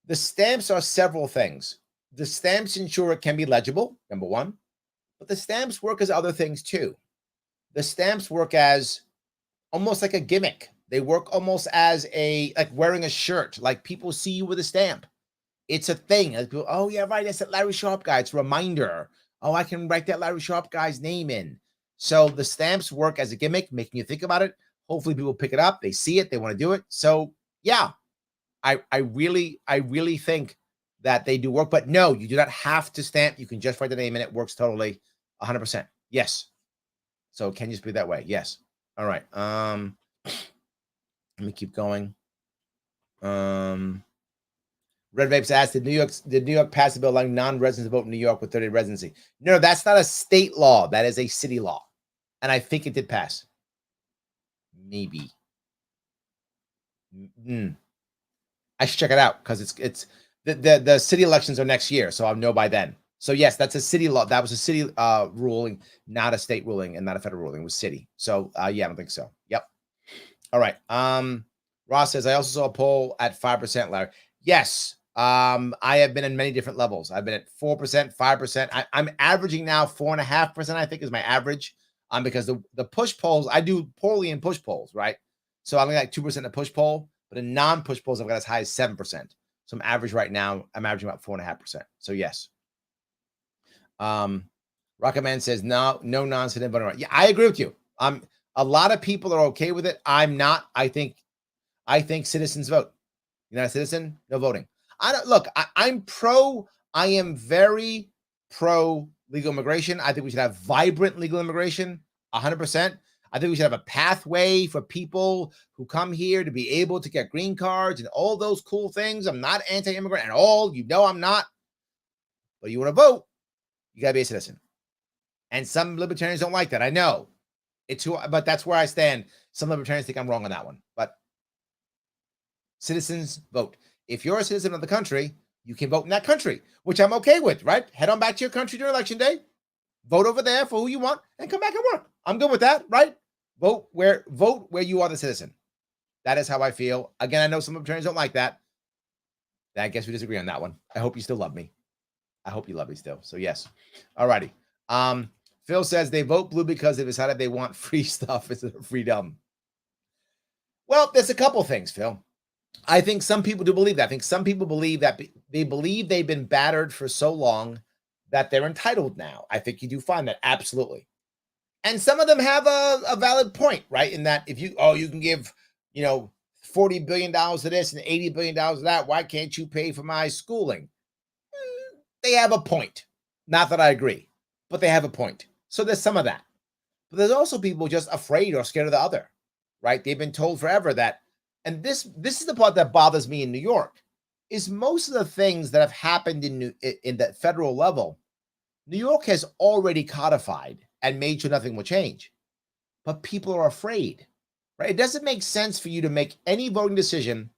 The stamps are several things. The stamps ensure it can be legible, number one, but the stamps work as other things too. The stamps work as almost like a gimmick. They work almost as like wearing a shirt. Like people see you with a stamp. It's a thing. Like people, oh yeah, right. That's that Larry Sharpe guy. It's a reminder. Oh, I can write that Larry Sharpe guy's name in. So the stamps work as a gimmick, making you think about it. Hopefully people pick it up. They see it. They want to do it. So yeah, I really think that they do work. But no, you do not have to stamp. You can just write the name in. It works totally 100%. Yes. So can you just be that way? Yes. All right. Let me keep going. Red Vapes asked, did New York pass a bill allowing non-residents to vote in New York with 30-day residency? No, that's not a state law. That is a city law. And I think it did pass. Maybe. I should check it out because it's the city elections are next year, so I'll know by then. So yes, that's a city law. That was a city ruling, not a state ruling and not a federal ruling. It was city. So yeah, I don't think so. Yep. All right. Ross says, I also saw a poll at 5%, Larry. Yes. I have been in many different levels. I've been at 4%, 5%. I'm averaging now 4.5%, I think is my average. Because the push polls, I do poorly in push polls, right? So I'm like 2% in a push poll, but in non-push polls, I've got as high as 7%. So I'm average right now. I'm averaging about 4.5%. So yes. Rocketman says no non-citizen voting right. Yeah, I agree with you. A lot of people are okay with it. I'm not. I think citizens vote. You're not a citizen, no voting. I don't look. I am very pro legal immigration. I think we should have vibrant legal immigration, 100%. I think we should have a pathway for people who come here to be able to get green cards and all those cool things. I'm not anti-immigrant at all. You know I'm not. But you want to vote, you got to be a citizen. And some libertarians don't like that. I know. But that's where I stand. Some libertarians think I'm wrong on that one. But citizens vote. If you're a citizen of the country, you can vote in that country, which I'm okay with, right? Head on back to your country during election day. Vote over there for who you want and come back and work. I'm good with that, right? Vote where you are the citizen. That is how I feel. Again, I know some libertarians don't like that. I guess we disagree on that one. I hope you still love me. I hope you love me still. So yes. All righty. Phil says they vote blue because they decided they want free stuff instead of freedom. Well, there's a couple things, Phil. I think some people do believe that. I think some people believe that they believe they've been battered for so long that they're entitled now. I think you do find that, absolutely. And some of them have a valid point, right? In that if you can give, $40 billion to this and $80 billion to that, why can't you pay for my schooling? They have a point. Not that I agree, but they have a point. So there's some of that. But there's also people just afraid or scared of the other, right? They've been told forever that, and this is the part that bothers me in New York, is most of the things that have happened in the federal level, New York has already codified and made sure nothing will change. But people are afraid, right? It doesn't make sense for you to make any voting decision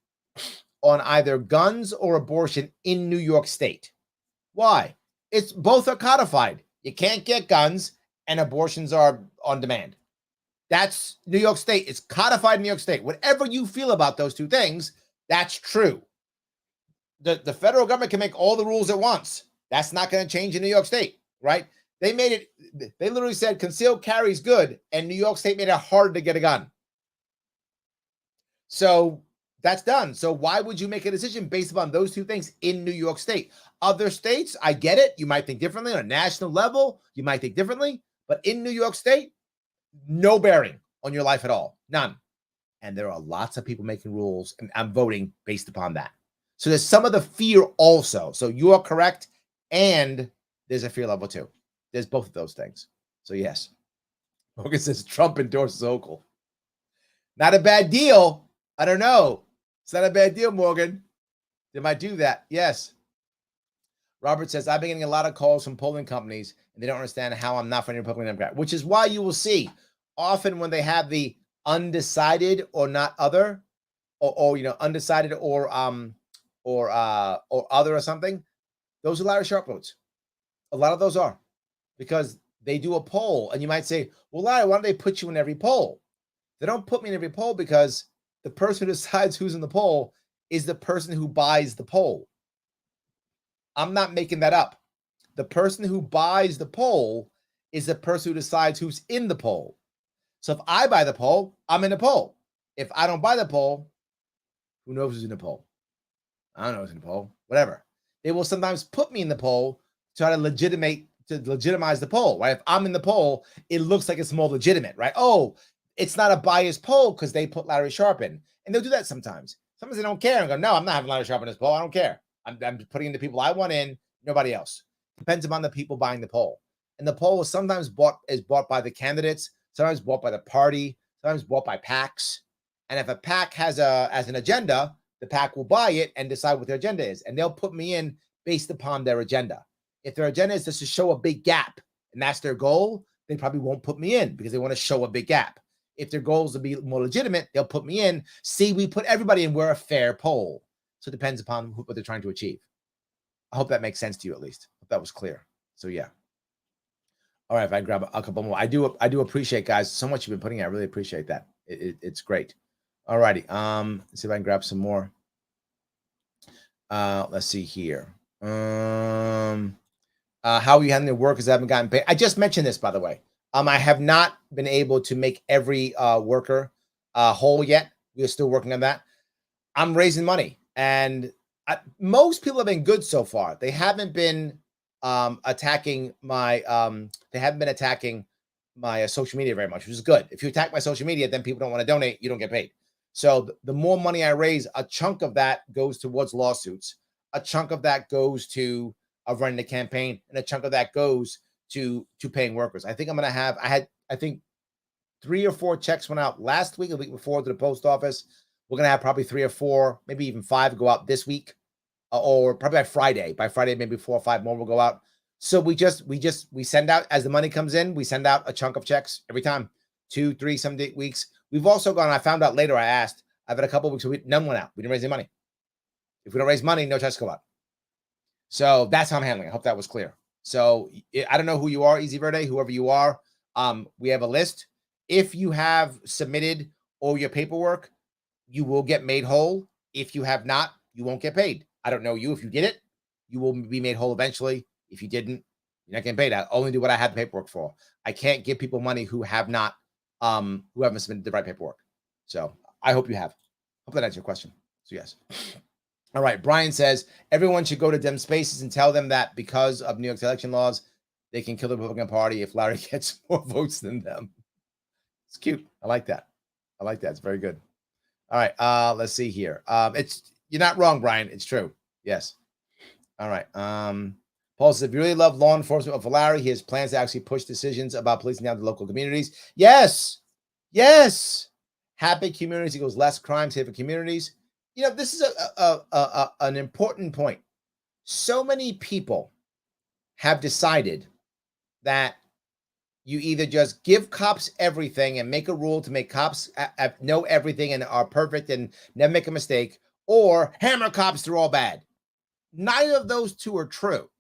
on either guns or abortion in New York State. Why? It's both are codified. You can't get guns and abortions are on demand. That's New York State. It's codified in New York State. Whatever you feel about those two things, that's true. The federal government can make all the rules it wants. That's not going to change in New York State, right? They literally said concealed carry is good, and New York State made it hard to get a gun. So that's done. So why would you make a decision based upon those two things in New York State? Other states, I get it. You might think differently. On a national level, you might think differently. But in New York State, no bearing on your life at all. None. And there are lots of people making rules, and I'm voting based upon that. So there's some of the fear also. So you are correct, and there's a fear level too. There's both of those things. So yes. Morgan says Trump endorses Hochul. Not a bad deal. I don't know. It's not a bad deal, Morgan. They might do that. Yes. Robert says, I've been getting a lot of calls from polling companies, and they don't understand how I'm not for any Republican Democrat, which is why you will see often when they have the undecided or not other, or undecided or other or something, those are Larry Sharpe votes. A lot of those are, because they do a poll, and you might say, well, Larry, why don't they put you in every poll? They don't put me in every poll because the person who decides who's in the poll is the person who buys the poll. I'm not making that up. The person who buys the poll is the person who decides who's in the poll. So if I buy the poll, I'm in the poll. If I don't buy the poll, who knows who's in the poll? I don't know who's in the poll. Whatever. They will sometimes put me in the poll to try to legitimize the poll, right? If I'm in the poll, it looks like it's more legitimate, right? Oh, it's not a biased poll because they put Larry Sharpe in. And they'll do that sometimes. Sometimes they don't care and go, no, I'm not having Larry Sharpe in this poll. I don't care. I'm putting in the people I want in, nobody else. Depends upon the people buying the poll. And the poll is sometimes bought by the candidates, sometimes bought by the party, sometimes bought by PACs. And if a PAC has an agenda, the PAC will buy it and decide what their agenda is. And they'll put me in based upon their agenda. If their agenda is just to show a big gap and that's their goal, they probably won't put me in because they want to show a big gap. If their goal is to be more legitimate, they'll put me in. See, we put everybody in. We're a fair poll. So it depends upon what they're trying to achieve. I hope that makes sense to you at least. Hope that was clear. So yeah. All right, if I grab a couple more. I do appreciate, guys, so much you've been putting in. I really appreciate that. It's great. All righty. Let's see if I can grab some more. Let's see here. How are you handling the workers that haven't gotten paid? I just mentioned this, by the way. I have not been able to make every worker whole yet. We are still working on that. I'm raising money, and most people have been good so far. They haven't been attacking my social media very much, which is good. If you attack my social media, then people don't want to donate. You don't get paid. So the more money I raise, a chunk of that goes towards lawsuits. A chunk of that goes to running the campaign, and a chunk of that goes to paying workers. I think I'm going to have, I think 3 or 4 checks went out last week, a week before, to the post office. We're going to have probably 3 or 4, maybe even 5 go out this week, or probably by Friday. By Friday, maybe 4 or 5 more will go out. So we send out, as the money comes in, we send out a chunk of checks every time, 2, 3, some weeks. We've also gone, I found out later, I've had a couple of weeks where none went out. We didn't raise any money. If we don't raise money, no checks go out. So that's how I'm handling it. I hope that was clear. So I don't know who you are, Easy Verde, whoever you are. We have a list. If you have submitted all your paperwork, you will get made whole. If you have not, you won't get paid. I don't know you. If you did it, you will be made whole eventually. If you didn't, you're not getting paid. I only do what I have the paperwork for. I can't give people money who haven't submitted the right paperwork. So I hope you have. Hope that answers your question. So yes. All right. Brian says everyone should go to Dem Spaces and tell them that because of New York's election laws, they can kill the Republican Party if Larry gets more votes than them. It's cute. I like that. It's very good. All right. Let's see here. You're not wrong, Brian. It's true. Yes. All right. Paul says, if you really love law enforcement for Larry, he has plans to actually push decisions about policing down to local communities. Yes. Happy communities equals less crime, safer communities. This is an important point. So many people have decided that you either just give cops everything and make a rule to make cops know everything and are perfect and never make a mistake, or hammer cops, they're all bad. Neither of those two are true,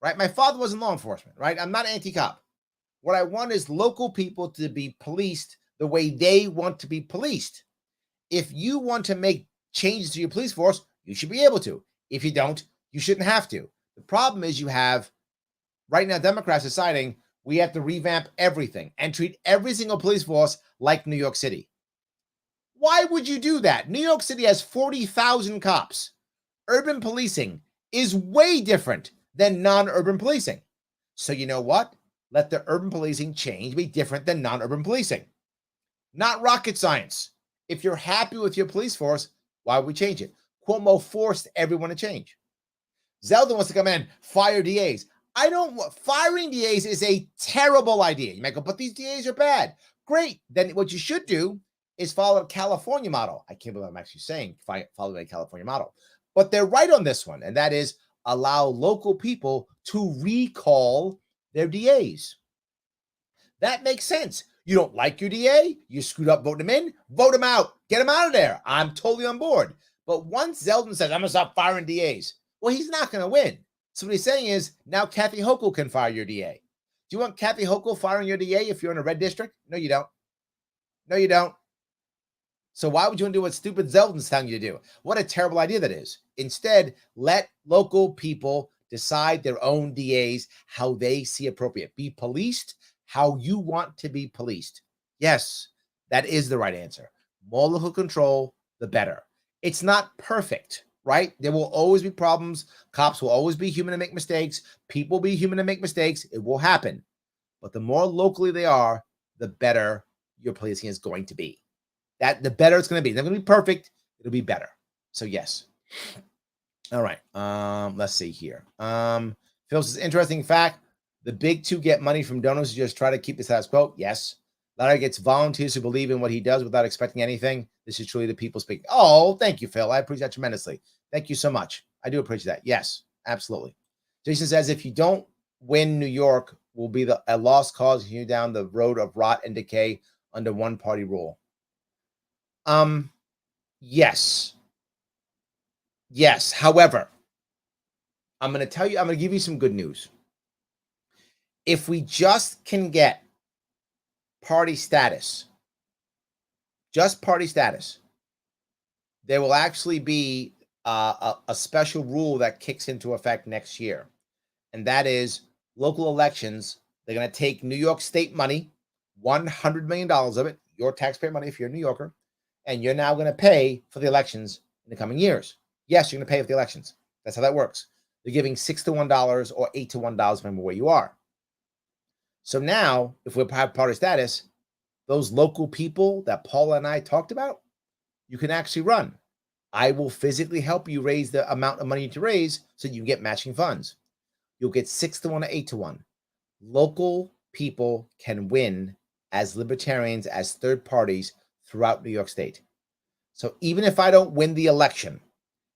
right? My father was in law enforcement, right? I'm not anti-cop. What I want is local people to be policed the way they want to be policed. If you want to make changes to your police force, you should be able to. If you don't, you shouldn't have to. The problem is you have, right now, Democrats deciding we have to revamp everything and treat every single police force like New York City. Why would you do that? New York City has 40,000 cops. Urban policing is way different than non-urban policing. So you know what? Let the urban policing change, be different than non-urban policing. Not rocket science. If you're happy with your police force, why would we change it? Cuomo forced everyone to change. Zeldin wants to come in, fire DAs. Firing DAs is a terrible idea. You might go, but these DAs are bad. Great. Then what you should do is follow a California model. I can't believe I'm actually saying follow a California model. But they're right on this one, and that is allow local people to recall their DAs. That makes sense. You don't like your DA, you screwed up voting him in, vote him out, get him out of there. I'm totally on board. But once Zeldin says, I'm going to stop firing DAs, well, he's not going to win. So what he's saying is, now Kathy Hochul can fire your DA. Do you want Kathy Hochul firing your DA if you're in a red district? No, you don't. So why would you want to do what stupid Zeldin's telling you to do? What a terrible idea that is. Instead, let local people decide their own DAs, how they see appropriate. Be policed how you want to be policed. Yes, that is the right answer. More local control, the better. It's not perfect, right? There will always be problems. Cops will always be human and make mistakes. People will be human and make mistakes. It will happen. But the more locally they are, the better your policing is going to be. The better it's going to be. It's not going to be perfect. It'll be better. So yes. All right. Let's see here. Phil says, interesting fact. The big two get money from donors who just try to keep the status quo. Yes. Larry gets volunteers who believe in what he does without expecting anything. This is truly the people speaking. Oh, thank you, Phil. I appreciate that tremendously. Thank you so much. I do appreciate that. Yes, absolutely. Jason says, if you don't win, New York will be a lost cause you down the road of rot and decay under one party rule. Yes. Yes. However, I'm going to give you some good news. If we just can get party status, just party status, there will actually be a special rule that kicks into effect next year. And that is local elections. They're going to take New York State money, $100 million of it, your taxpayer money if you're a New Yorker, and you're now going to pay for the elections in the coming years. Yes, you're going to pay for the elections. That's how that works. They're giving $6 to $1 or $8 to $1, depending on where you are. So now, if we have party status, those local people that Paula and I talked about, you can actually run. I will physically help you raise the amount of money to raise so you can get matching funds. You'll get 6 to 1 or 8 to 1. Local people can win as libertarians, as third parties throughout New York State. So even if I don't win the election,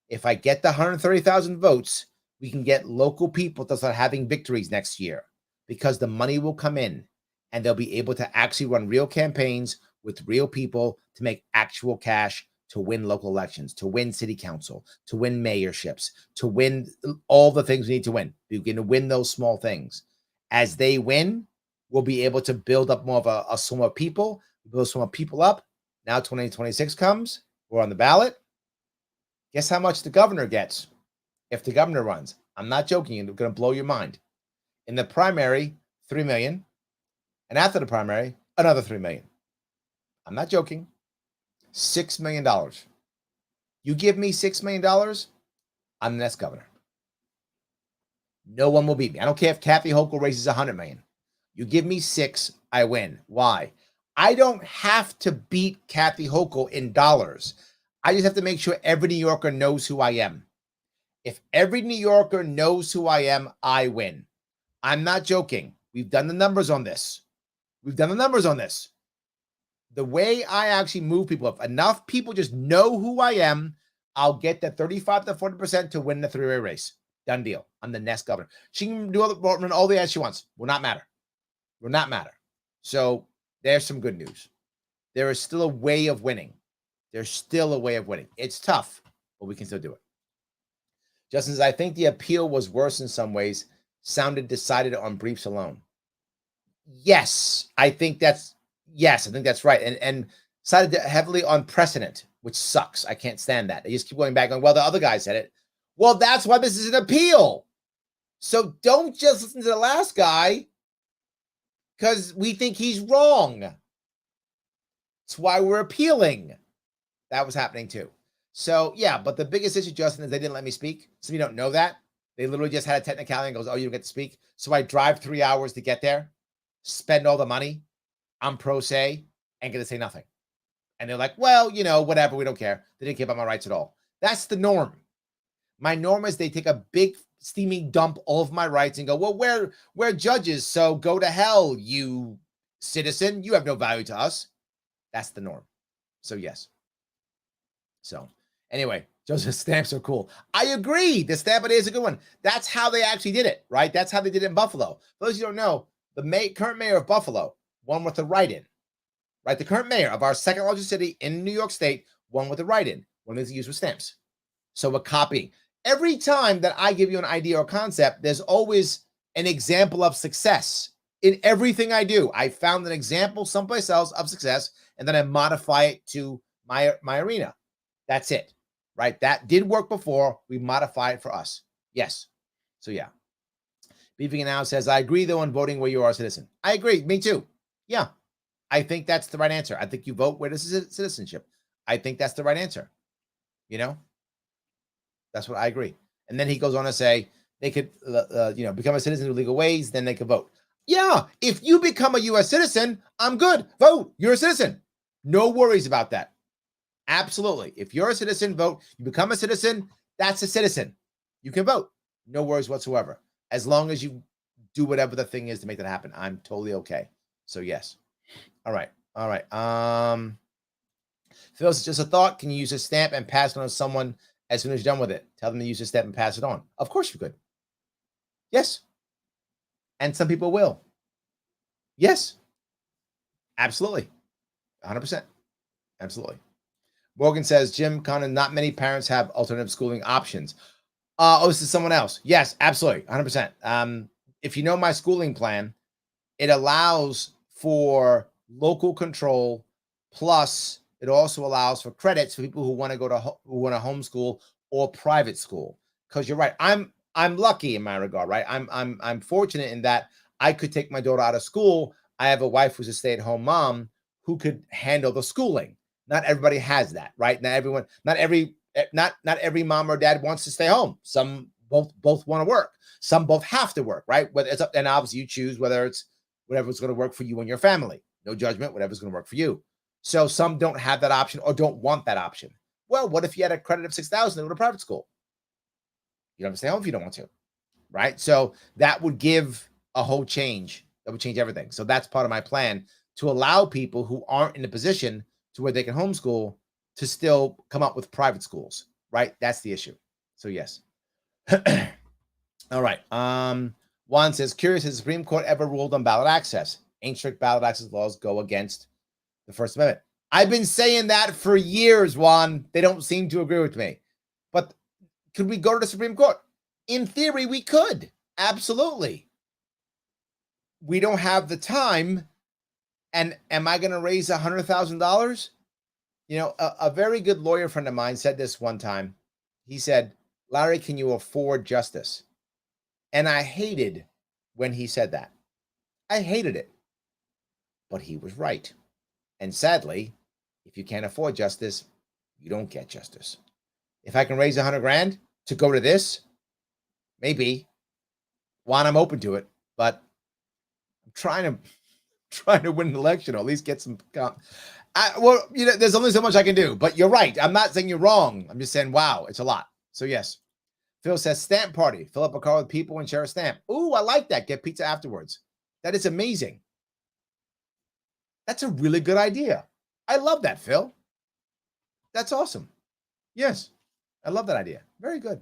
if I get the 130,000 votes, we can get local people to start having victories next year because the money will come in and they'll be able to actually run real campaigns with real people to make actual cash to win local elections, to win city council, to win mayorships, to win all the things we need to win. We're going to win those small things. As they win, we'll be able to build up more of a swarm of people, build a swarm of people up. Now 2026 comes, we're on the ballot. Guess how much the governor gets if the governor runs? I'm not joking. It's going to blow your mind. In the primary, $3 million. And after the primary, another $3 million. I'm not joking. $6 million. You give me $6 million, I'm the next governor. No one will beat me. I don't care if Kathy Hochul raises $100 million. You give me 6, I win. Why? I don't have to beat Kathy Hochul in dollars. I just have to make sure every New Yorker knows who I am. If every New Yorker knows who I am, I win. I'm not joking. We've done the numbers on this. The way I actually move people, if enough people just know who I am, I'll get the 35 to 40% to win the three-way race. Done deal. I'm the next governor. She can run all the ads she wants. Will not matter. So there's some good news. There is still a way of winning. It's tough, but we can still do it. Justin says, I think the appeal was worse in some ways. Sounded decided on briefs alone. Yes, I think that's right. And decided heavily on precedent, which sucks. I can't stand that. They just keep going back on, well, the other guy said it. Well, that's why this is an appeal. So don't just listen to the last guy because we think he's wrong. That's why we're appealing. That was happening too. So yeah, but the biggest issue, Justin, is they didn't let me speak. Some of you don't know that. They literally just had a technicality and goes, oh, you don't get to speak. So I drive 3 hours to get there, spend all the money. I'm pro se and get to say nothing. And they're like, well, whatever. We don't care. They didn't care about my rights at all. That's the norm. My norm is they take a big steamy dump all of my rights and go, well, we're judges. So go to hell, you citizen. You have no value to us. That's the norm. So yes. So anyway, Joseph, stamps are cool. I agree. The stamp idea is a good one. That's how they actually did it, right? That's how they did it in Buffalo. For those of you who don't know, the current mayor of Buffalo won with a write-in, right? The current mayor of our second largest city in New York State won with a write-in. One of these used with stamps. So we're copying. Every time that I give you an idea or concept, there's always an example of success in everything I do. I found an example someplace else of success, and then I modify it to my arena. That's it, right? That did work before. We modify it for us. Yes. So yeah. Beefing now says, I agree though on voting where you are a citizen. I agree. Me too. Yeah. I think that's the right answer. I think you vote where this is citizenship. I think that's the right answer. That's what I agree. And then he goes on to say they could, become a citizen through legal ways, then they could vote. Yeah, if you become a U.S. citizen, I'm good. Vote. You're a citizen. No worries about that. Absolutely. If you're a citizen, vote. You become a citizen, that's a citizen. You can vote. No worries whatsoever. As long as you do whatever the thing is to make that happen, I'm totally okay. So yes. All right. Phil, it's just a thought. Can you use a stamp and pass it on to someone as soon as you're done with it? Tell them to use a stamp and pass it on. Of course you could. Yes. And some people will. Yes. Absolutely. 100%. Absolutely. Morgan says, Jim Connon, not many parents have alternative schooling options. This is someone else. Yes, absolutely. 100%. If you know my schooling plan, it allows for local control, plus it also allows for credits for people who want to homeschool or private school. Because you're right, I'm lucky in my regard, right? I'm fortunate in that I could take my daughter out of school. I have a wife who's a stay-at-home mom who could handle the schooling. Not everybody has that, right? Not every mom or dad wants to stay home. Some both want to work. Some both have to work, right? Whether it's up, and obviously you choose whether it's whatever's going to work for you and your family. No judgment, whatever's going to work for you. So some don't have that option or don't want that option. Well, what if you had a credit of 6,000 and go to private school? You don't have to stay home if you don't want to, right? So that would give a whole change. That would change everything. So that's part of my plan, to allow people who aren't in a position to where they can homeschool to still come up with private schools, right? That's the issue. So yes. All right. Juan says, curious, has the Supreme Court ever ruled on ballot access? Ain't strict ballot access laws go against the First Amendment? I've been saying that for years, Juan. They don't seem to agree with me. But could we go to the Supreme Court? In theory, we could. Absolutely. We don't have the time. And am I going to raise $100,000? A very good lawyer friend of mine said this one time. He said, Larry, can you afford justice? And I hated when he said that. I hated it. But he was right. And sadly, if you can't afford justice, you don't get justice. If I can raise $100,000 to go to this, maybe. Juan, I'm open to it, but I'm trying to win an election, or at least get some. There's only so much I can do. But you're right. I'm not saying you're wrong. I'm just saying, wow, it's a lot. So yes. Phil says, stamp party. Fill up a car with people and share a stamp. Ooh, I like that. Get pizza afterwards. That is amazing. That's a really good idea. I love that, Phil. That's awesome. Yes, I love that idea. Very good.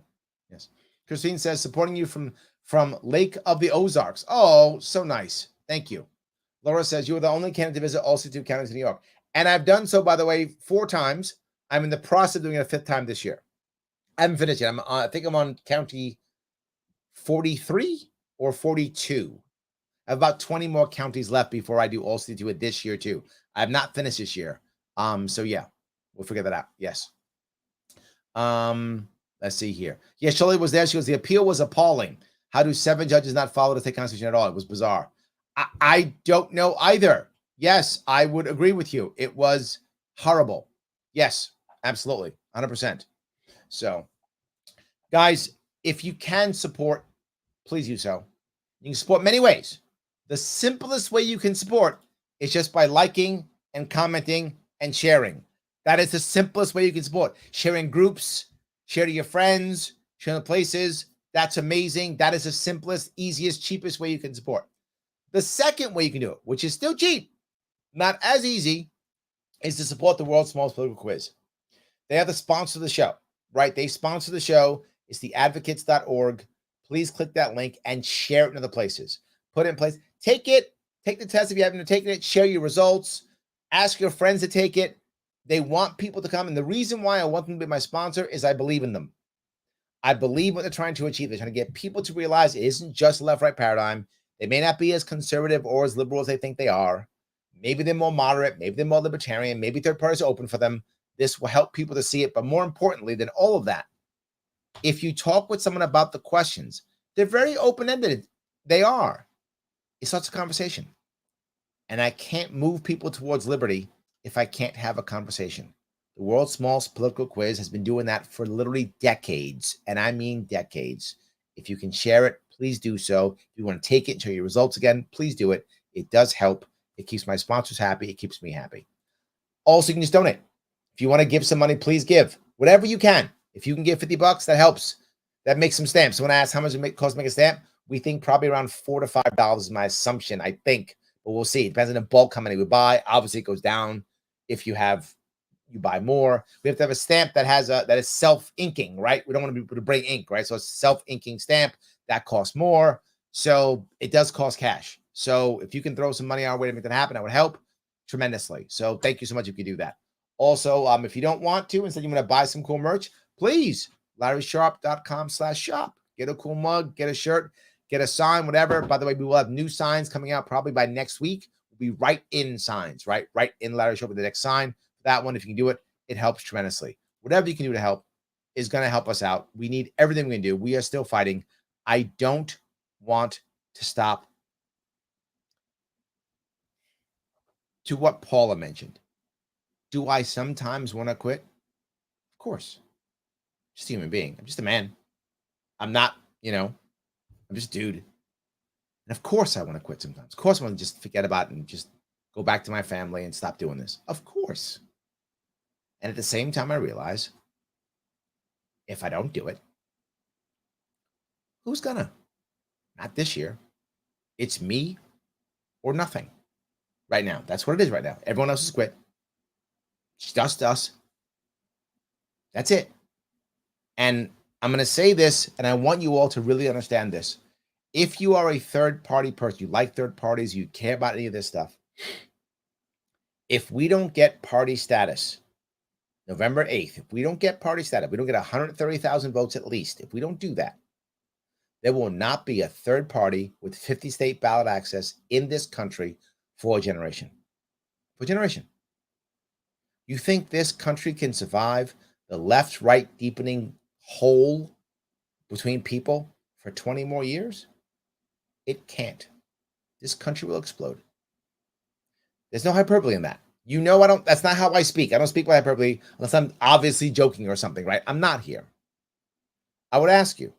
Yes. Christine says, supporting you from Lake of the Ozarks. Oh, so nice. Thank you. Laura says, you are the only candidate to visit all 62 counties in New York. And I've done so, by the way, 4 times. I'm in the process of doing it a 5th time this year. I haven't finished yet. I think I'm on county 43 or 42. I have about 20 more counties left before I do all 62 this year too. I have not finished this year. So yeah, we'll figure that out. Yes. Let's see here. Yeah, Shirley was there. She goes, the appeal was appalling. How do 7 judges not follow the state constitution at all? It was bizarre. I don't know either. Yes, I would agree with you. It was horrible. Yes, absolutely. 100%. So, guys, if you can support, please do so. You can support many ways. The simplest way you can support is just by liking and commenting and sharing. That is the simplest way you can support. Sharing groups, share to your friends, share the places. That's amazing. That is the simplest, easiest, cheapest way you can support. The second way you can do it, which is still cheap, not as easy, is to support the world's smallest political quiz. They are the sponsor of the show, right? They sponsor the show. It's theadvocates.org. Please click that link and share it in other places. Put it in place. Take it. Take the test if you haven't taken it. Share your results. Ask your friends to take it. They want people to come. And the reason why I want them to be my sponsor is I believe in them. I believe what they're trying to achieve. They're trying to get people to realize it isn't just a left-right paradigm. They may not be as conservative or as liberal as they think they are. Maybe they're more moderate. Maybe they're more libertarian. Maybe third parties are open for them. This will help people to see it. But more importantly than all of that, if you talk with someone about the questions, they're very open-ended. They are. It starts a conversation. And I can't move people towards liberty if I can't have a conversation. The world's smallest political quiz has been doing that for literally decades, and I mean decades. If you can share it, please do so. If you want to take it and show your results again, please do it. It does help. It keeps my sponsors happy. It keeps me happy. Also, you can just donate. If you want to give some money, please give. Whatever you can. If you can give $50, that helps. That makes some stamps. Someone asked how much it costs to make a stamp. We think probably around $4 to $5 is my assumption, I think. But we'll see. It depends on the bulk, how many we buy. Obviously, it goes down if you buy more. We have to have a stamp that is self-inking, right? We don't want to be able to bring ink, right? So it's a self-inking stamp that costs more. So it does cost cash. So if you can throw some money our way to make that happen, that would help tremendously. So thank you so much if you do that. Also, if you don't want to, instead you want to buy some cool merch, please, LarrySharpe.com/shop. Get a cool mug, get a shirt, get a sign, whatever. By the way, we will have new signs coming out probably by next week. We'll be right in signs, right in Larry Sharpe with the next sign. That one, if you can do it, it helps tremendously. Whatever you can do to help is going to help us out. We need everything we can do. We are still fighting. I don't want to stop. To what Paula mentioned, do I sometimes want to quit? Of course. I'm just a human being. I'm just a man. I'm not, I'm just a dude. And of course I want to quit sometimes. Of course I want to just forget about it and just go back to my family and stop doing this. Of course. And at the same time, I realize if I don't do it, who's gonna? Not this year. It's me or nothing right now. That's what it is right now. Everyone else has quit. It's just us. That's it. And I'm going to say this, and I want you all to really understand this. If you are a third-party person, you like third parties, you care about any of this stuff, if we don't get party status November 8th, if we don't get party status, we don't get 130,000 votes at least, if we don't do that, there will not be a third party with 50 state ballot access in this country for a generation. For a generation. You think this country can survive the left-right deepening hole between people for 20 more years? It can't. This country will explode. There's no hyperbole in that. That's not how I speak. I don't speak by hyperbole unless I'm obviously joking or something, right? I'm not here. I would ask you,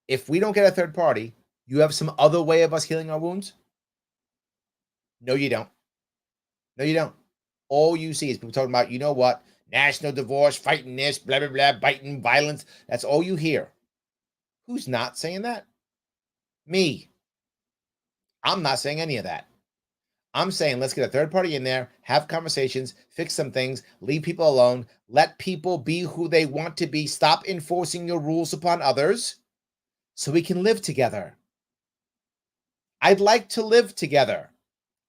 if we don't get a third party, you have some other way of us healing our wounds? No, you don't. No, you don't. All you see is people talking about, national divorce, fighting this, blah, blah, blah, biting, violence. That's all you hear. Who's not saying that? Me. I'm not saying any of that. I'm saying let's get a third party in there, have conversations, fix some things, leave people alone, let people be who they want to be, stop enforcing your rules upon others so we can live together. I'd like to live together.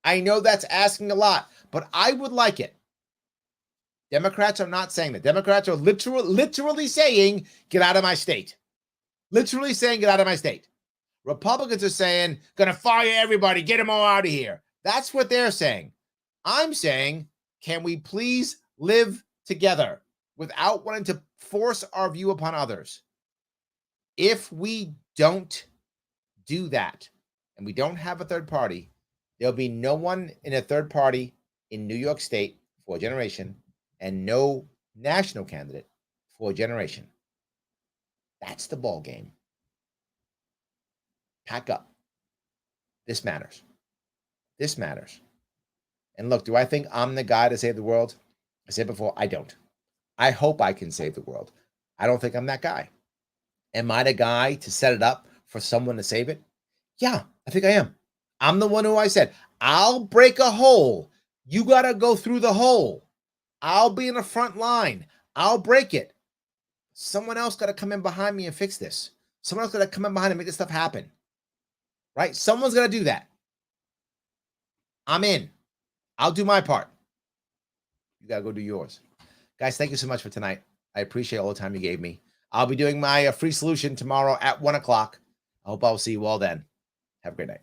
I know that's asking a lot, but I would like it. Democrats are not saying that. Democrats are literally saying, get out of my state. Literally saying, get out of my state. Republicans are saying, gonna fire everybody, get them all out of here. That's what they're saying. I'm saying, can we please live together without wanting to force our view upon others? If we don't do that, and we don't have a third party, there'll be no one in a third party in New York State for a generation, and no national candidate for a generation. That's the ball game. Pack up. This matters. This matters. And look, do I think I'm the guy to save the world? I said before, I don't. I hope I can save the world. I don't think I'm that guy. Am I the guy to set it up for someone to save it? Yeah, I think I am. I'm the one who I said, I'll break a hole. You got to go through the hole. I'll be in the front line. I'll break it. Someone else got to come in behind me and fix this. Someone else got to come in behind and make this stuff happen. Right? Someone's got to do that. I'm in. I'll do my part. You got to go do yours. Guys, thank you so much for tonight. I appreciate all the time you gave me. I'll be doing my free solution tomorrow at 1 o'clock. I hope I'll see you all then. Have a great night.